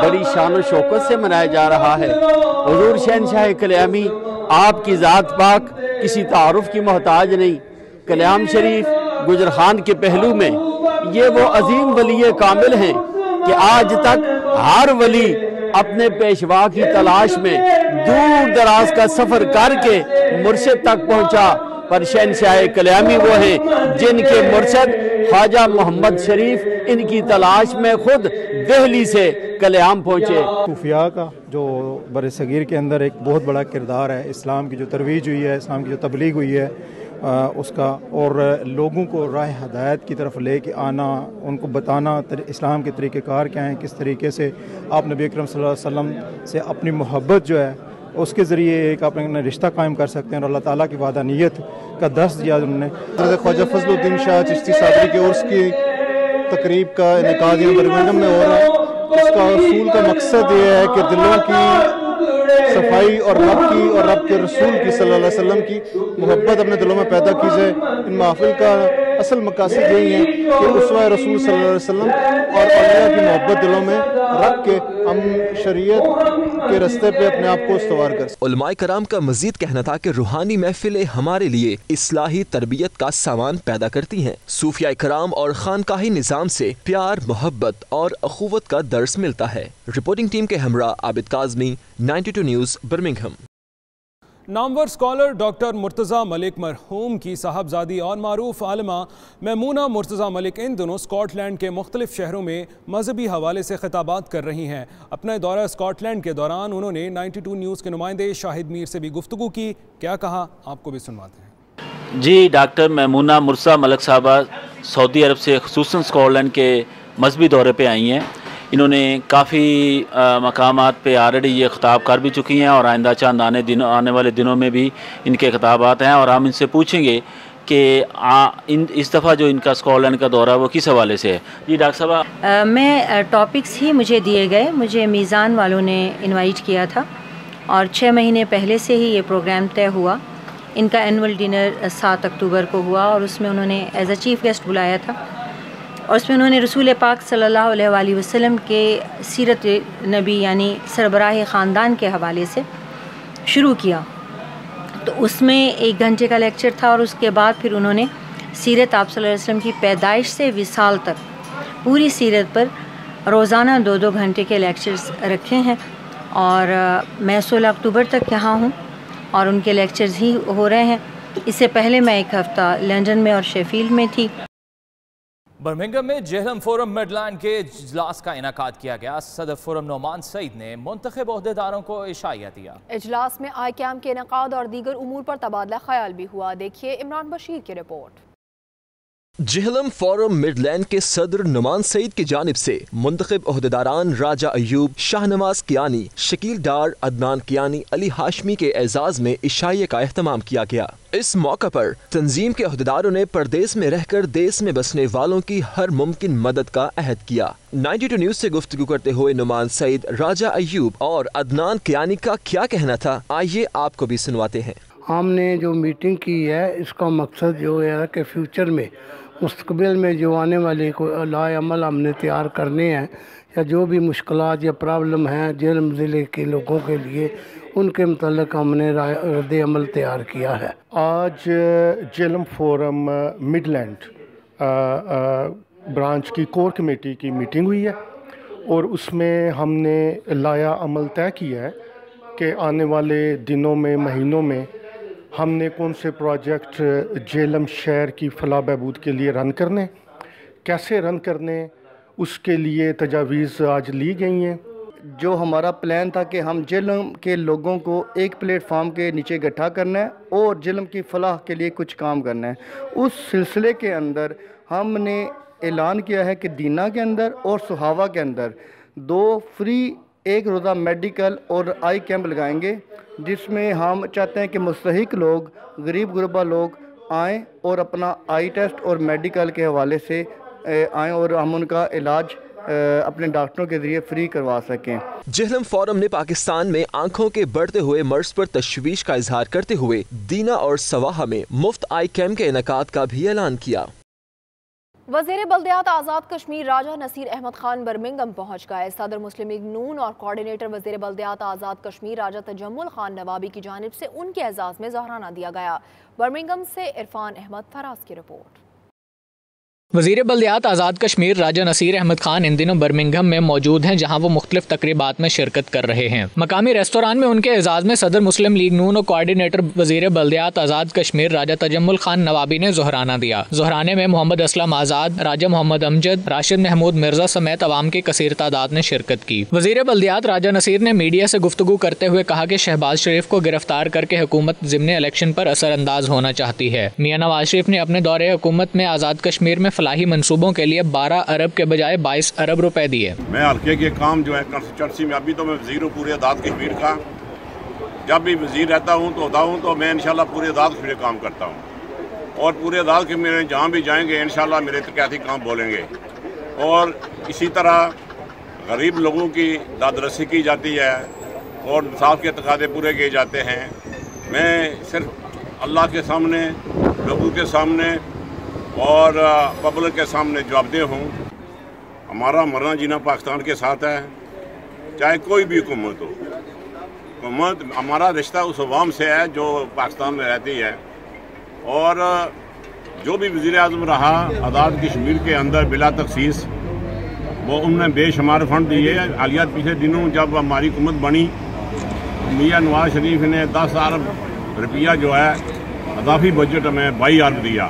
Speaker 25: बड़ी शान और शौकत से मनाया जा रहा है। हुज़ूर शहनशाह कल्यामी आपकी ज़ात पाक किसी तारुफ की मोहताज नहीं। कल्याम शरीफ गुजर खान के पहलू में ये वो अजीम वली कामिल हैं कि आज तक हर वली अपने पेशवा की तलाश में दूर दराज का सफर करके मुर्शिद तक पहुंचा, पर शहनशाह कल्यामी वो हैं जिनके मुर्शिद ख्वाजा मोहम्मद शरीफ इनकी तलाश में खुद दिल्ली से कल्याम पहुंचे।
Speaker 20: सूफिया का जो बर सगीर के अंदर एक बहुत बड़ा किरदार है, इस्लाम की जो तरवीज हुई है, इस्लाम की जो तबलीग हुई है उसका, और लोगों को राह हदायत की तरफ ले के आना, उनको बताना इस्लाम के तरीक़ेकार क्या हैं, किस तरीके से आप नबी अकरम सल्लल्लाहु अलैहि वसल्लम से अपनी मोहब्बत जो है
Speaker 2: उसके ज़रिए एक अपना रिश्ता कायम कर सकते हैं और अल्लाह ताला की वादानियत का दर्स दिया उन्होंने। हज़रत ख्वाजा फजलुद्दीन शाह चिश्ती सादरी के उर्स की तकरीब का इनेकाद यहाँ बर्मिंघम में हो रहा है। इसका उसूल का मकसद ये है कि दिलों की सफाई और रब के रसूल की सल्लल्लाहु अलैहि वसल्लम की मोहब्बत अपने दिलों में पैदा की जाए। इन महफिल का असल मकासद यही है कि उसवा रसूल सल्लल्लाहु अलैहि वसल्लम और औलिया की मोहब्बत दिलों में रख के हम शरीयत के रास्ते पे अपने आप को इस्तवार कर सकें।
Speaker 11: उलमाए कराम का मजीद कहना था कि रूहानी महफिलें हमारे लिए इस्लाही तरबियत का सामान पैदा करती हैं। सूफिया कराम और खानकाही निज़ाम से प्यार, मोहब्बत और अखुवत का दर्स मिलता है। रिपोर्टिंग टीम के हमरा Abid Kazmi, 92 news, Birmingham.
Speaker 6: Namvar scholar doctor Murtaza Malik मरहूम की साहबजादी और मारूफ आलिमा मैमूना मुर्तज़ा मलिक इन दोनों स्कॉटलैंड के मुख्तलिफ शहरों में मजहबी हवाले से खिताबात कर रही हैं। अपने दौरा स्कॉटलैंड के दौरान उन्होंने 92 न्यूज़ के नुमाइंदे शाहिद मीर से भी गुफ्तगू की। क्या कहा, आपको भी सुनवाते हैं।
Speaker 3: जी, डॉक्टर मैमूना मुर्तज़ा मलिक साहबा सऊदी अरब से खुसूसन स्कॉटलैंड के मजहबी दौरे पर आई हैं। इन्होंने काफ़ी मकामात पे ऑलरेडी ये ख़िताब कर भी चुकी हैं और आइंदा चंद आने वाले दिनों में भी इनके ख़िताबात हैं और हम इनसे पूछेंगे कि इस दफ़ा जो इनका स्कॉटलैंड का दौरा वो किस हवाले से है। जी डॉक्टर साहब,
Speaker 4: मैं टॉपिक्स ही मुझे दिए गए, मुझे मीज़ान वालों ने इनवाइट किया था और 6 महीने पहले से ही ये प्रोग्राम तय हुआ। इनका एनुअल डिनर 7 अक्टूबर को हुआ और उसमें उन्होंने एज अ चीफ़ गेस्ट बुलाया था और उसमें उन्होंने रसूल पाक सल्लल्लाहु अलैहि वसल्लम के सीरत नबी यानी सरबराह ख़ानदान के हवाले से शुरू किया। तो उसमें 1 घंटे का लेक्चर था और उसके बाद फिर उन्होंने सीरत आप सल्लल्लाहु अलैहि वसल्लम की पैदाइश से विसाल तक पूरी सीरत पर रोज़ाना 2-2 घंटे के लेक्चर्स रखे हैं और मैं 16 अक्टूबर तक यहाँ हूँ और उनके लेक्चर्स ही हो रहे हैं। इससे पहले मैं 1 हफ़्ता लंदन में और शेफील्ड में थी।
Speaker 5: बर्मिंघम में जेहलम फोरम मिडलैंड के इजलास का इनेकाद किया गया। सदर फोरम नोमान सईद ने मुंतखब ओहदेदारों को इशारा दिया। इजलास में आई कैम के इनेकाद और दीगर उमूर पर तबादला ख्याल भी हुआ। देखिए इमरान बशीर की रिपोर्ट।
Speaker 11: जेहलम फोरम मिडलैंड के सदर नुमान सईद की जानिब से मुंतखब ओहदेदारान राजा अयूब, शाहनवाज कियानी, शकील डार, अदनान कियानी, अली हाशमी के एजाज में इशाये का एहतमाम किया गया। इस मौका पर तंजीम के ओहदेदारों ने परदेश में रहकर देश में बसने वालों की हर मुमकिन मदद का अहद किया। 92 न्यूज़ से गुफ्तगू करते हुए नुमान सईद, राजा अयूब और अदनान कियानी का क्या कहना था, आइए आपको भी सुनवाते हैं।
Speaker 21: हमने जो मीटिंग की है इसका मकसद जो है कि फ्यूचर में मुस्तकबिल में जो आने वाले को लाए अमल हमने तैयार करने हैं या जो भी मुश्किलात या प्रॉब्लम हैं जेहलम ज़िले के लोगों के लिए उनके मतलब हमने रद्द अमल तैयार किया है।
Speaker 16: आज जेहलम फोरम मिडलैंड ब्रांच की कोर कमेटी की मीटिंग हुई है और उसमें हमने लाया अमल तय किया है कि आने वाले दिनों में, महीनों में हमने कौन से प्रोजेक्ट जेहलम शहर की फलाह बहबूद के लिए रन करने, कैसे रन करने, उसके लिए तजावीज़ आज ली गई हैं।
Speaker 21: जो हमारा प्लान था कि हम जेहलम के लोगों को एक प्लेटफार्म के नीचे इकट्ठा करना है और जेहलम की फलाह के लिए कुछ काम करना है, उस सिलसिले के अंदर हमने ऐलान किया है कि दीना के अंदर और सुहावा के अंदर 2 फ्री 1 रोज़ा मेडिकल और आई कैंप लगाएंगे, जिसमें हम चाहते हैं कि मुस्तहिक लोग, गरीब गुरबा लोग आएँ और अपना आई टेस्ट और मेडिकल के हवाले से आएँ और हम उनका इलाज अपने डॉक्टरों के जरिए फ्री करवा सकें।
Speaker 11: जेहलम फोरम ने पाकिस्तान में आंखों के बढ़ते हुए मर्ज पर तशवीश का इजहार करते हुए दीना और सवाहा में मुफ्त आई कैंप के इनेकाद का भी ऐलान किया।
Speaker 1: वज़ीर बल्दियात आज़ाद कश्मीर राजा नसीर अहमद खान बर्मिंघम पहुंच गए। सदर मुस्लिम लीग नून और कोऑर्डिनेटर वज़ीर बल्दियात आज़ाद कश्मीर राजा तजम्मुल खान नवाबी की जानिब से उनके एजाज़ में ज़हराना दिया गया। बर्मिंघम से इरफान अहमद फराज की रिपोर्ट।
Speaker 7: वज़ीर बल्दियात आज़ाद कश्मीर राजा नसीर अहमद खान इन दिनों बर्मिंघम में मौजूद हैं, जहां वो मुख्तलिफ तकरीबात में शिरकत कर रहे हैं। मकामी रेस्टोरान में उनके एजाज़ में सदर मुस्लिम लीग नून और कोऑर्डिनेटर वज़ीर बल्दियात आज़ाद कश्मीर राजा तजम्मुल खान नवाबी ने ज़हराना दिया। ज़हराने में मोहम्मद असलम आज़ाद, राजा मोहम्मद अमजद, राशिद महमूद मिर्जा समेत अवाम की कसीर तादाद ने शिरकत की। वज़ीर बल्दियात राजा नसीर ने मीडिया से गुफ्तगू करते हुए कहा कि शहबाज शरीफ को गिरफ्तार करके हुकूमत ज़िम्नी इलेक्शन पर असरअंदाज होना चाहती है। मियां नवाज शरीफ ने अपने दौरे हुकूमत में आज़ाद कश्मीर में फलाही मनसूबों के लिए 12 अरब के बजाय 22 अरब रुपए दिए।
Speaker 8: मैं हल्के के काम जो है कंस्टिट्यूंसी में, अभी तो मैं वज़ीर पूरे आज़ाद कश्मीर का, जब भी वज़ीर रहता हूँ तो होता हूँ तो मैं इंशाल्लाह पूरे अदालत के लिए काम करता हूँ और पूरे अदालत के मेरे जहाँ भी जाएंगे इंशाल्लाह मेरे तरक्याती काम बोलेंगे और इसी तरह गरीब लोगों की दादरसी की जाती है और इंसाफ के तकादे पूरे किए जाते हैं। मैं सिर्फ अल्लाह के सामने, लोगों के सामने और पब्लिक के सामने जवाबदेह हूँ। हमारा मरना जीना पाकिस्तान के साथ है, चाहे कोई भी हुकूमत हो। हुकूमत, हमारा रिश्ता उस अवाम से है जो पाकिस्तान में रहती है और जो भी वज़ीर आज़म रहा आज़ाद कश्मीर के अंदर बिला तखसीस, वो उन्होंने बेशुमार फंड दिए। हालिया पिछले दिनों जब हमारी हुकूमत बनी, मियां नवाज शरीफ ने 10 अरब रुपया जो है अदाफी बजट में 22 अरब दिया।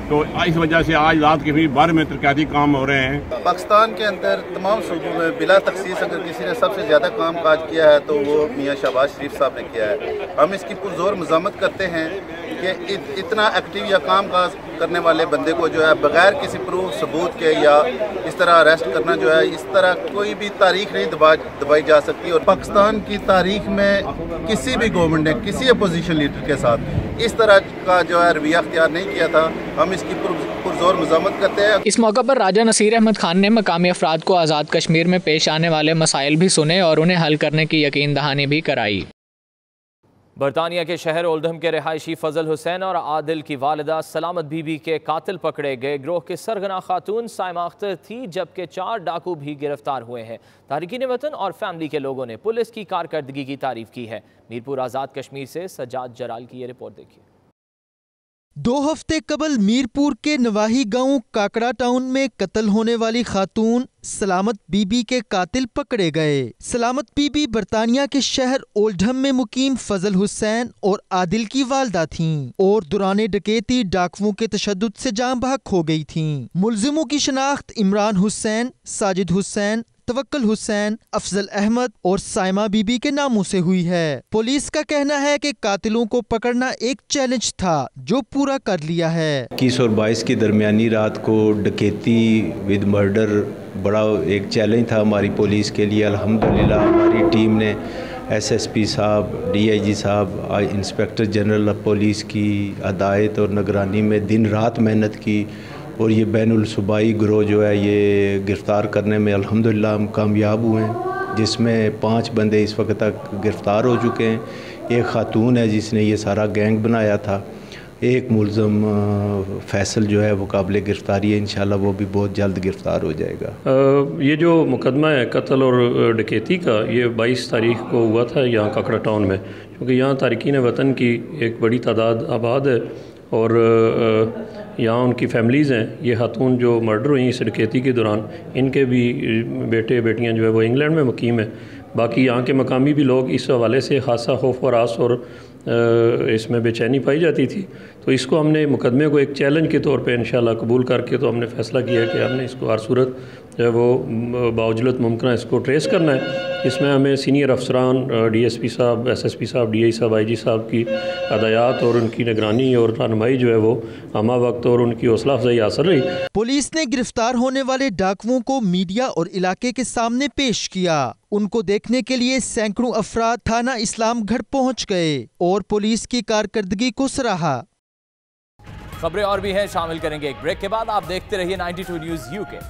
Speaker 8: तो इस वजह से आज रात के भी बार में तरक्याती काम हो रहे हैं।
Speaker 10: पाकिस्तान के अंदर तमाम सूबों में बिला तखसीस अगर किसी ने सबसे ज़्यादा काम काज किया है तो वो मियां शहबाज शरीफ साहब ने किया है। हम इसकी पुरजोर मज़ामत करते हैं कि इतना एक्टिव या काम काज करने वाले बंदे को जो है बगैर किसी प्रूफ सबूत के या इस तरह अरेस्ट करना जो है, इस तरह कोई भी तारीख नहीं दबाई जा सकती। और पाकिस्तान की तारीख में किसी भी गवर्नमेंट ने किसी अपोजिशन लीडर के साथ इस तरह का जो है रवैया अख्तियार नहीं किया था। हम इसकी पुरजोर मज़ामत करते हैं।
Speaker 7: इस मौके पर राजा नसीर अहमद खान ने मकामी अफराद को आज़ाद कश्मीर में पेश आने वाले मसाइल भी सुने और उन्हें हल करने की यकीन दहानी भी कराई।
Speaker 5: बरतानिया के शहर ओल्डहम के रिहायशी फजल हुसैन और आदिल की वालिदा सलामत बीबी के कातिल पकड़े गए। गिरोह की सरगना खातून साइमा अख्तर थी, जबकि 4 डाकू भी गिरफ्तार हुए हैं। तारिकीन वतन और फैमिली के लोगों ने पुलिस की कारकर्दगी की तारीफ की है। मीरपुर आज़ाद कश्मीर से सज्जाद जलाल की ये रिपोर्ट देखिए।
Speaker 9: 2 हफ्ते कबल मीरपुर के नवाही गांव काकड़ा टाउन में कत्ल होने वाली खातून सलामत बीबी के कातिल पकड़े गए। सलामत बीबी बरतानिया के शहर ओल्डहम में मुकीम फजल हुसैन और आदिल की वालदा थीं और दौरान डकैती डाकुओं के तशद्दुद से जान बहक हो गई थीं। मुलजिमों की शनाख्त इमरान हुसैन, साजिद हुसैन, तवक्कल हुसैन, अफजल अहमद और साइमा बीबी के नामों से हुई है। पुलिस का कहना है कि कातिलों को पकड़ना एक चैलेंज था जो पूरा कर लिया है।
Speaker 12: 21 और 22 की दरमियानी रात को डकैती विद मर्डर बड़ा एक चैलेंज था हमारी पुलिस के लिए। अल्हम्दुलिल्लाह हमारी टीम ने SSP साहब, DIG साहब, इंस्पेक्टर जनरल पुलिस की हदायत और निगरानी में दिन रात मेहनत की और ये बैनुल सूबाई गिरोह जो है ये गिरफ़्तार करने में अल्हम्दुलिल्लाह हम कामयाब हुए हैं, जिसमें 5 बंदे इस वक्त तक गिरफ़्तार हो चुके हैं। एक खातून है जिसने ये सारा गैंग बनाया था। एक मुलज़म फैसल जो है वो काबिल गिरफ़्तारी है, इंशाल्लाह वो भी बहुत जल्द गिरफ़्तार हो जाएगा।
Speaker 13: ये जो मुकदमा है कत्ल और डकैती का, ये 22 तारीख को हुआ था यहाँ काकड़ा टाउन में, क्योंकि यहाँ तारिकीन वतन की एक बड़ी तादाद आबाद है और यहाँ उनकी फैमिलीज़ हैं। ये खातून जो मर्डर हुई इस डकैती के दौरान, इनके भी बेटे बेटियाँ जो है वो इंग्लैंड में मुकीम है। बाकी यहाँ के मकामी भी लोग इस हवाले से खासा खौफ और आस और इसमें बेचैनी पाई जाती थी। तो इसको हमने मुकदमे को एक चैलेंज के तौर पे इंशाल्लाह कबूल करके तो हमने फ़ैसला किया कि हमने इसको हर सूरत जो है वो बावजूद मुमकिन इसको ट्रेस करना है। इसमें हमें सीनियर अफसरान DSP साहब, SSP साहब, DI साहब, IG साहब की हदायत और उनकी निगरानी और रहनुमाई जो है वो हमा वक्त और उनकी हौसला अफजाई हासिल रही।
Speaker 9: पुलिस ने गिरफ्तार होने वाले डाकुओं को मीडिया और इलाके के सामने पेश किया। उनको देखने के लिए सैकड़ों अफराद थाना इस्लामगढ़ पहुंच गए और पुलिस की कारकर्दगी को सराहा।
Speaker 5: खबरें और भी हैं, शामिल करेंगे एक ब्रेक के बाद। आप देखते रहिए 92 न्यूज़ UK।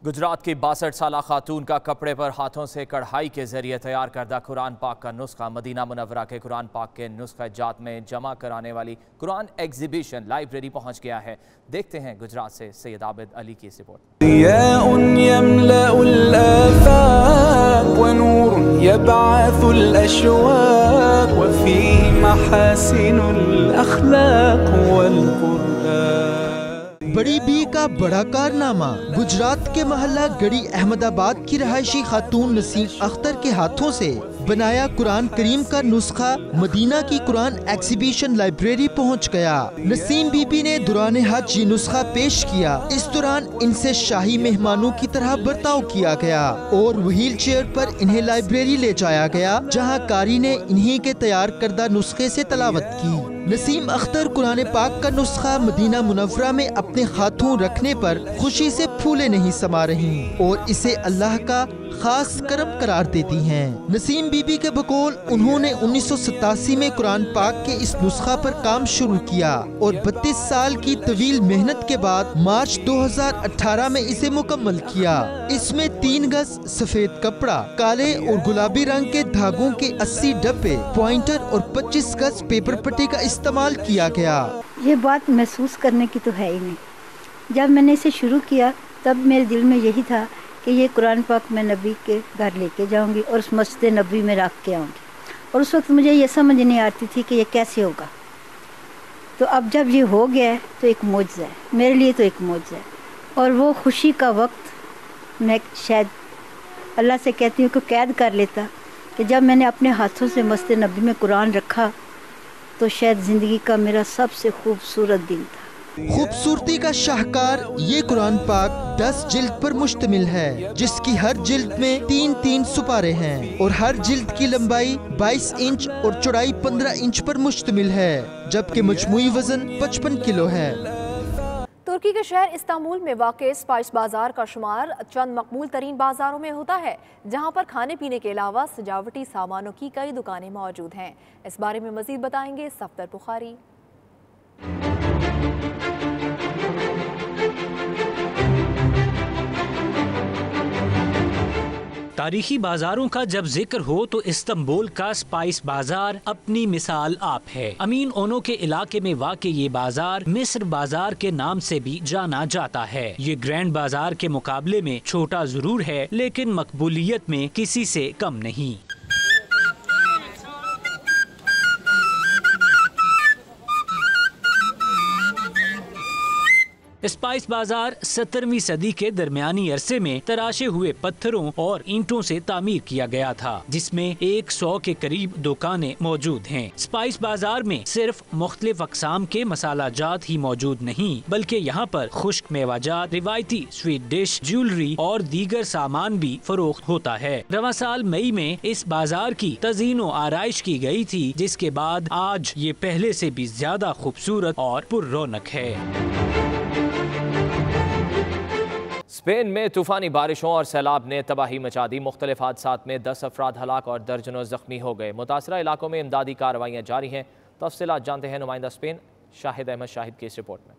Speaker 5: गुजरात की 62 साला खातून का कपड़े पर हाथों से कढ़ाई के जरिए तैयार करदा कुरान पाक का नुस्खा मदीना मुनव्वरा के कुरान पाक के नुस्खा जात में जमा कराने वाली कुरान एग्जीबिशन लाइब्रेरी पहुंच गया है। देखते हैं गुजरात से सैयद आबिद अली की रिपोर्ट।
Speaker 9: बड़ी बी का बड़ा कारनामा। गुजरात के महल्ला गढ़ी अहमदाबाद की रहायशी खातून नसीम अख्तर के हाथों से बनाया कुरान करीम का नुस्खा मदीना की कुरान एग्जीबिशन लाइब्रेरी पहुंच गया। नसीम बीबी ने दौरान हज ये नुस्खा पेश किया। इस दौरान इनसे शाही मेहमानों की तरह बर्ताव किया गया और व्हील चेयर पर इन्हें लाइब्रेरी ले जाया गया, जहां कारी ने इन्हीं के तैयार करदा नुस्खे से तलावत की। नसीम अख्तर कुरान पाक का नुस्खा मदीना मुनव्वरा में अपने हाथों रखने पर खुशी से फूले नहीं समा रही और इसे अल्लाह का खास करम करार देती हैं। नसीम बीबी के बकौल उन्होंने 1987 में कुरान पाक के इस नुस्खा पर काम शुरू किया और 32 साल की तवील मेहनत के बाद मार्च 2018 में इसे मुकम्मल किया। इसमें 3 गज सफेद कपड़ा, काले और गुलाबी रंग के धागों के 80 डब्बे, पॉइंटर और 25 गज पेपर पट्टी का इस्तेमाल किया गया।
Speaker 14: ये बात महसूस करने की तो है ही नहीं। जब मैंने इसे शुरू किया तब मेरे दिल में यही था कि ये कुरान पाक मैं नबी के घर लेके जाऊंगी और उस मस्जिद नबी में रख के आऊंगी, और उस वक्त मुझे ये समझ नहीं आती थी कि ये कैसे होगा। तो अब जब ये हो गया है तो एक मौजज़ा है, मेरे लिए तो एक मौजज़ा है। और वो खुशी का वक्त मैं शायद अल्लाह से कहती हूँ कि कैद कर लेता कि जब मैंने अपने हाथों से मस्जिद नबी में कुरान रखा तो शायद ज़िंदगी का मेरा सबसे खूबसूरत दिन था।
Speaker 9: खूबसूरती का शाहकार ये कुरान पाक 10 जिल्द पर मुश्तमिल है, जिसकी हर जिल्द में 3-3 सुपारे हैं और हर जिल्द की लंबाई 22 इंच और चौड़ाई 15 इंच पर मुश्तमिल है, जबकि मजमूई वजन 55 किलो है।
Speaker 1: तुर्की के शहर इस्तांबुल में वाक़ स्पाइस बाजार का शुमार चंद मकबूल तरीन बाजारों में होता है, जहां पर खाने पीने के अलावा सजावटी सामानों की कई दुकानें मौजूद हैं। इस बारे में मजीद बताएंगे सफदर बुखारी।
Speaker 15: तारीखी बाजारों का जब जिक्र हो तो इस्तांबुल का स्पाइस बाजार अपनी मिसाल आप है। अमीन ओनो के इलाके में वाक़ ये बाजार मिस्र बाजार के नाम से भी जाना जाता है। ये ग्रैंड बाजार के मुकाबले में छोटा जरूर है, लेकिन मकबूलियत में किसी से कम नहीं। स्पाइस बाजार 17वीं सदी के दरमियानी अरसे में तराशे हुए पत्थरों और ईंटों से तामीर किया गया था, जिसमें 100 के करीब दुकानें मौजूद हैं। स्पाइस बाजार में सिर्फ मुख्तलिफ अक़साम के मसाला जात ही मौजूद नहीं, बल्कि यहाँ पर खुश्क मेवाजात, रिवायती स्वीट डिश, ज्वेलरी और दीगर सामान भी फरोख्त होता है। रवां साल मई में इस बाजार की तज़ीन व आराइश की गई थी, जिसके बाद आज ये पहले से भी ज्यादा खूबसूरत और पुररौनक है।
Speaker 5: स्पेन में तूफानी बारिशों और सैलाब ने तबाही मचा दी। मुख्तलिफ हादसात में 10 अफराद हलाक और दर्जनों जख्मी हो गए। मुतासरा इलाकों में इमदादी कार्रवाइयाँ जारी हैं। तफसीलात जानते हैं नुमाइंदा स्पेन शाहिद अहमद शाहिद की इस रिपोर्ट में।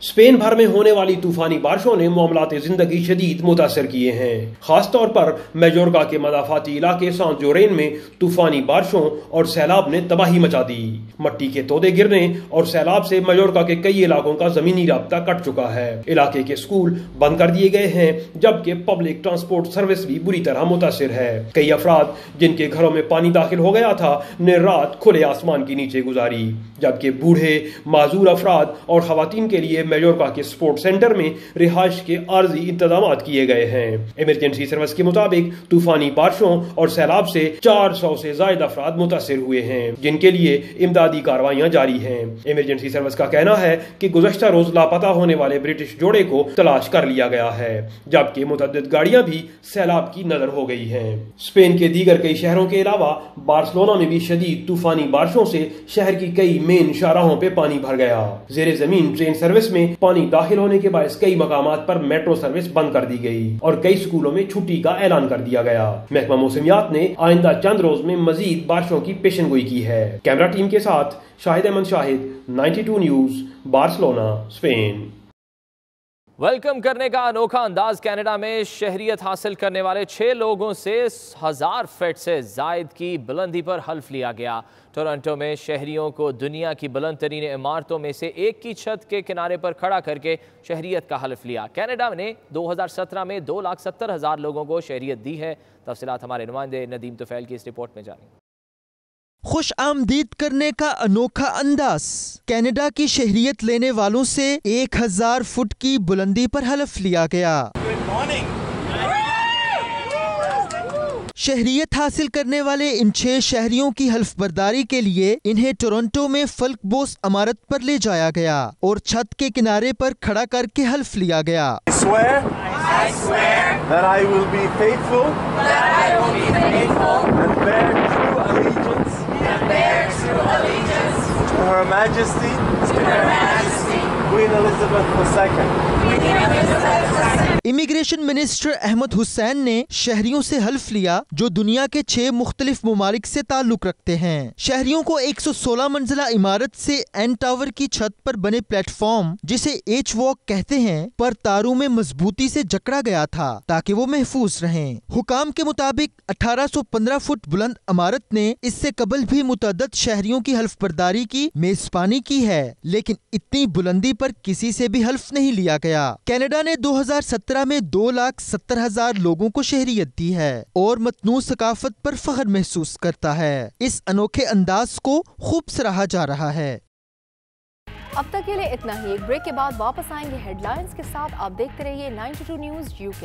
Speaker 17: स्पेन भर में होने वाली तूफानी बारिशों ने मामलात जिंदगी शदीद मुतासर किए हैं। खासतौर पर मेजोर्का के मदाफाती इलाके सांत जोरेन में तूफानी बारिशों और सैलाब ने तबाही मचा दी। मट्टी के तोदे गिरने और सैलाब से मेजोर्का के कई इलाकों का जमीनी राब्ता कट चुका है। इलाके के स्कूल बंद कर दिए गए हैं, जबकि पब्लिक ट्रांसपोर्ट सर्विस भी बुरी तरह मुतासिर है। कई अफराद जिनके घरों में पानी दाखिल हो गया था ने रात खुले आसमान के नीचे गुजारी, जबकि बूढ़े, माजूर अफराद और खवातीन के लिए मेजोर्का के स्पोर्ट्स सेंटर में रिहाइश के आर्जी इंतजाम किए गए हैं। इमरजेंसी सर्विस के मुताबिक तूफानी बारिशों और सैलाब से 400 से ज्यादा अफराद मुतासिर हुए हैं, जिनके लिए इमदादी कार्रवाइयां जारी हैं। इमरजेंसी सर्विस का कहना है कि गुज़श्ता रोज लापता होने वाले ब्रिटिश जोड़े को तलाश कर लिया गया है, जबकि मुतअद्दिद गाड़ियां भी सैलाब की नजर हो गई हैं। स्पेन के दीगर कई शहरों के अलावा बार्सिलोना में भी शदीद तूफानी बारिशों से शहर की कई मेन शाहराहों पे पानी भर गया। जेर जमीन ट्रेन सर्विस में पानी दाखिल होने के बाद कई मकामात पर मेट्रो सर्विस बंद कर दी गई और कई स्कूलों में छुट्टी का ऐलान कर दिया गया। महकमा मौसमियात ने आइंदा चंद रोज में मजीद बारिशों की पेशनगोई की है। कैमरा टीम के साथ Shahid Ahmed Shahid, 92 news, Barcelona, Spain.
Speaker 5: Welcome करने का अनोखा अंदाज। कनाडा में शहरियत हासिल करने वाले 6 लोगों से 1000 फीट से जायद की बुलंदी पर हल्फ लिया गया। टोरंटो में शहरियों को दुनिया की बुलंद तरीन इमारतों में से एक की छत के किनारे पर खड़ा करके शहरियत का हल्फ लिया। कनाडा ने 2017 में 2,70,000 लोगों को शहरियत दी है। तफसीलात हमारे नुमाइंदे नदीम तुफैल की इस रिपोर्ट में जानें।
Speaker 9: खुश आमदीद करने का अनोखा अंदाज। कनाडा की शहरियत लेने वालों से 1000 फुट की बुलंदी पर हल्फ लिया गया। शहरियत हासिल करने वाले इन 6 शहरियों की हल्फ बर्दारी के लिए इन्हें टोरंटो में फल्कबोस इमारत पर ले जाया गया और छत के किनारे पर खड़ा करके हल्फ लिया गया।
Speaker 18: I swear that I will be faithful and bear true allegiance to Her Majesty Queen Elizabeth II।
Speaker 9: Immigration minister Ahmed Hussain ने शहरियों से हल्फ लिया जो दुनिया के 6 मुख्तलिफ ममालिक से ताल्लुक रखते हैं। शहरियों को 116 मंजिला इमारत से एन टावर की छत पर बने प्लेटफॉर्म, जिसे एच वॉक कहते हैं, पर तारों में मजबूती से जकड़ा गया था ताकि वो महफूज रहें। हुकाम के मुताबिक 1815 फुट बुलंद इमारत ने इससे कबल भी मुतअद्दिद शहरियों की हल्फ बर्दारी की मेजबानी की है, लेकिन इतनी बुलंदी पर किसी से भी हल्फ नहीं लिया गया। कनाडा ने 2017 में 2,70,000 लोगों को शहरियत दी है और मतनू सकाफत पर फख्र महसूस करता है। इस अनोखे अंदाज को खूब सराहा जा रहा है।
Speaker 1: अब तक के लिए इतना ही। एक ब्रेक के बाद वापस आएंगे हेडलाइंस के साथ। आप देखते रहिए 92 न्यूज़ UK।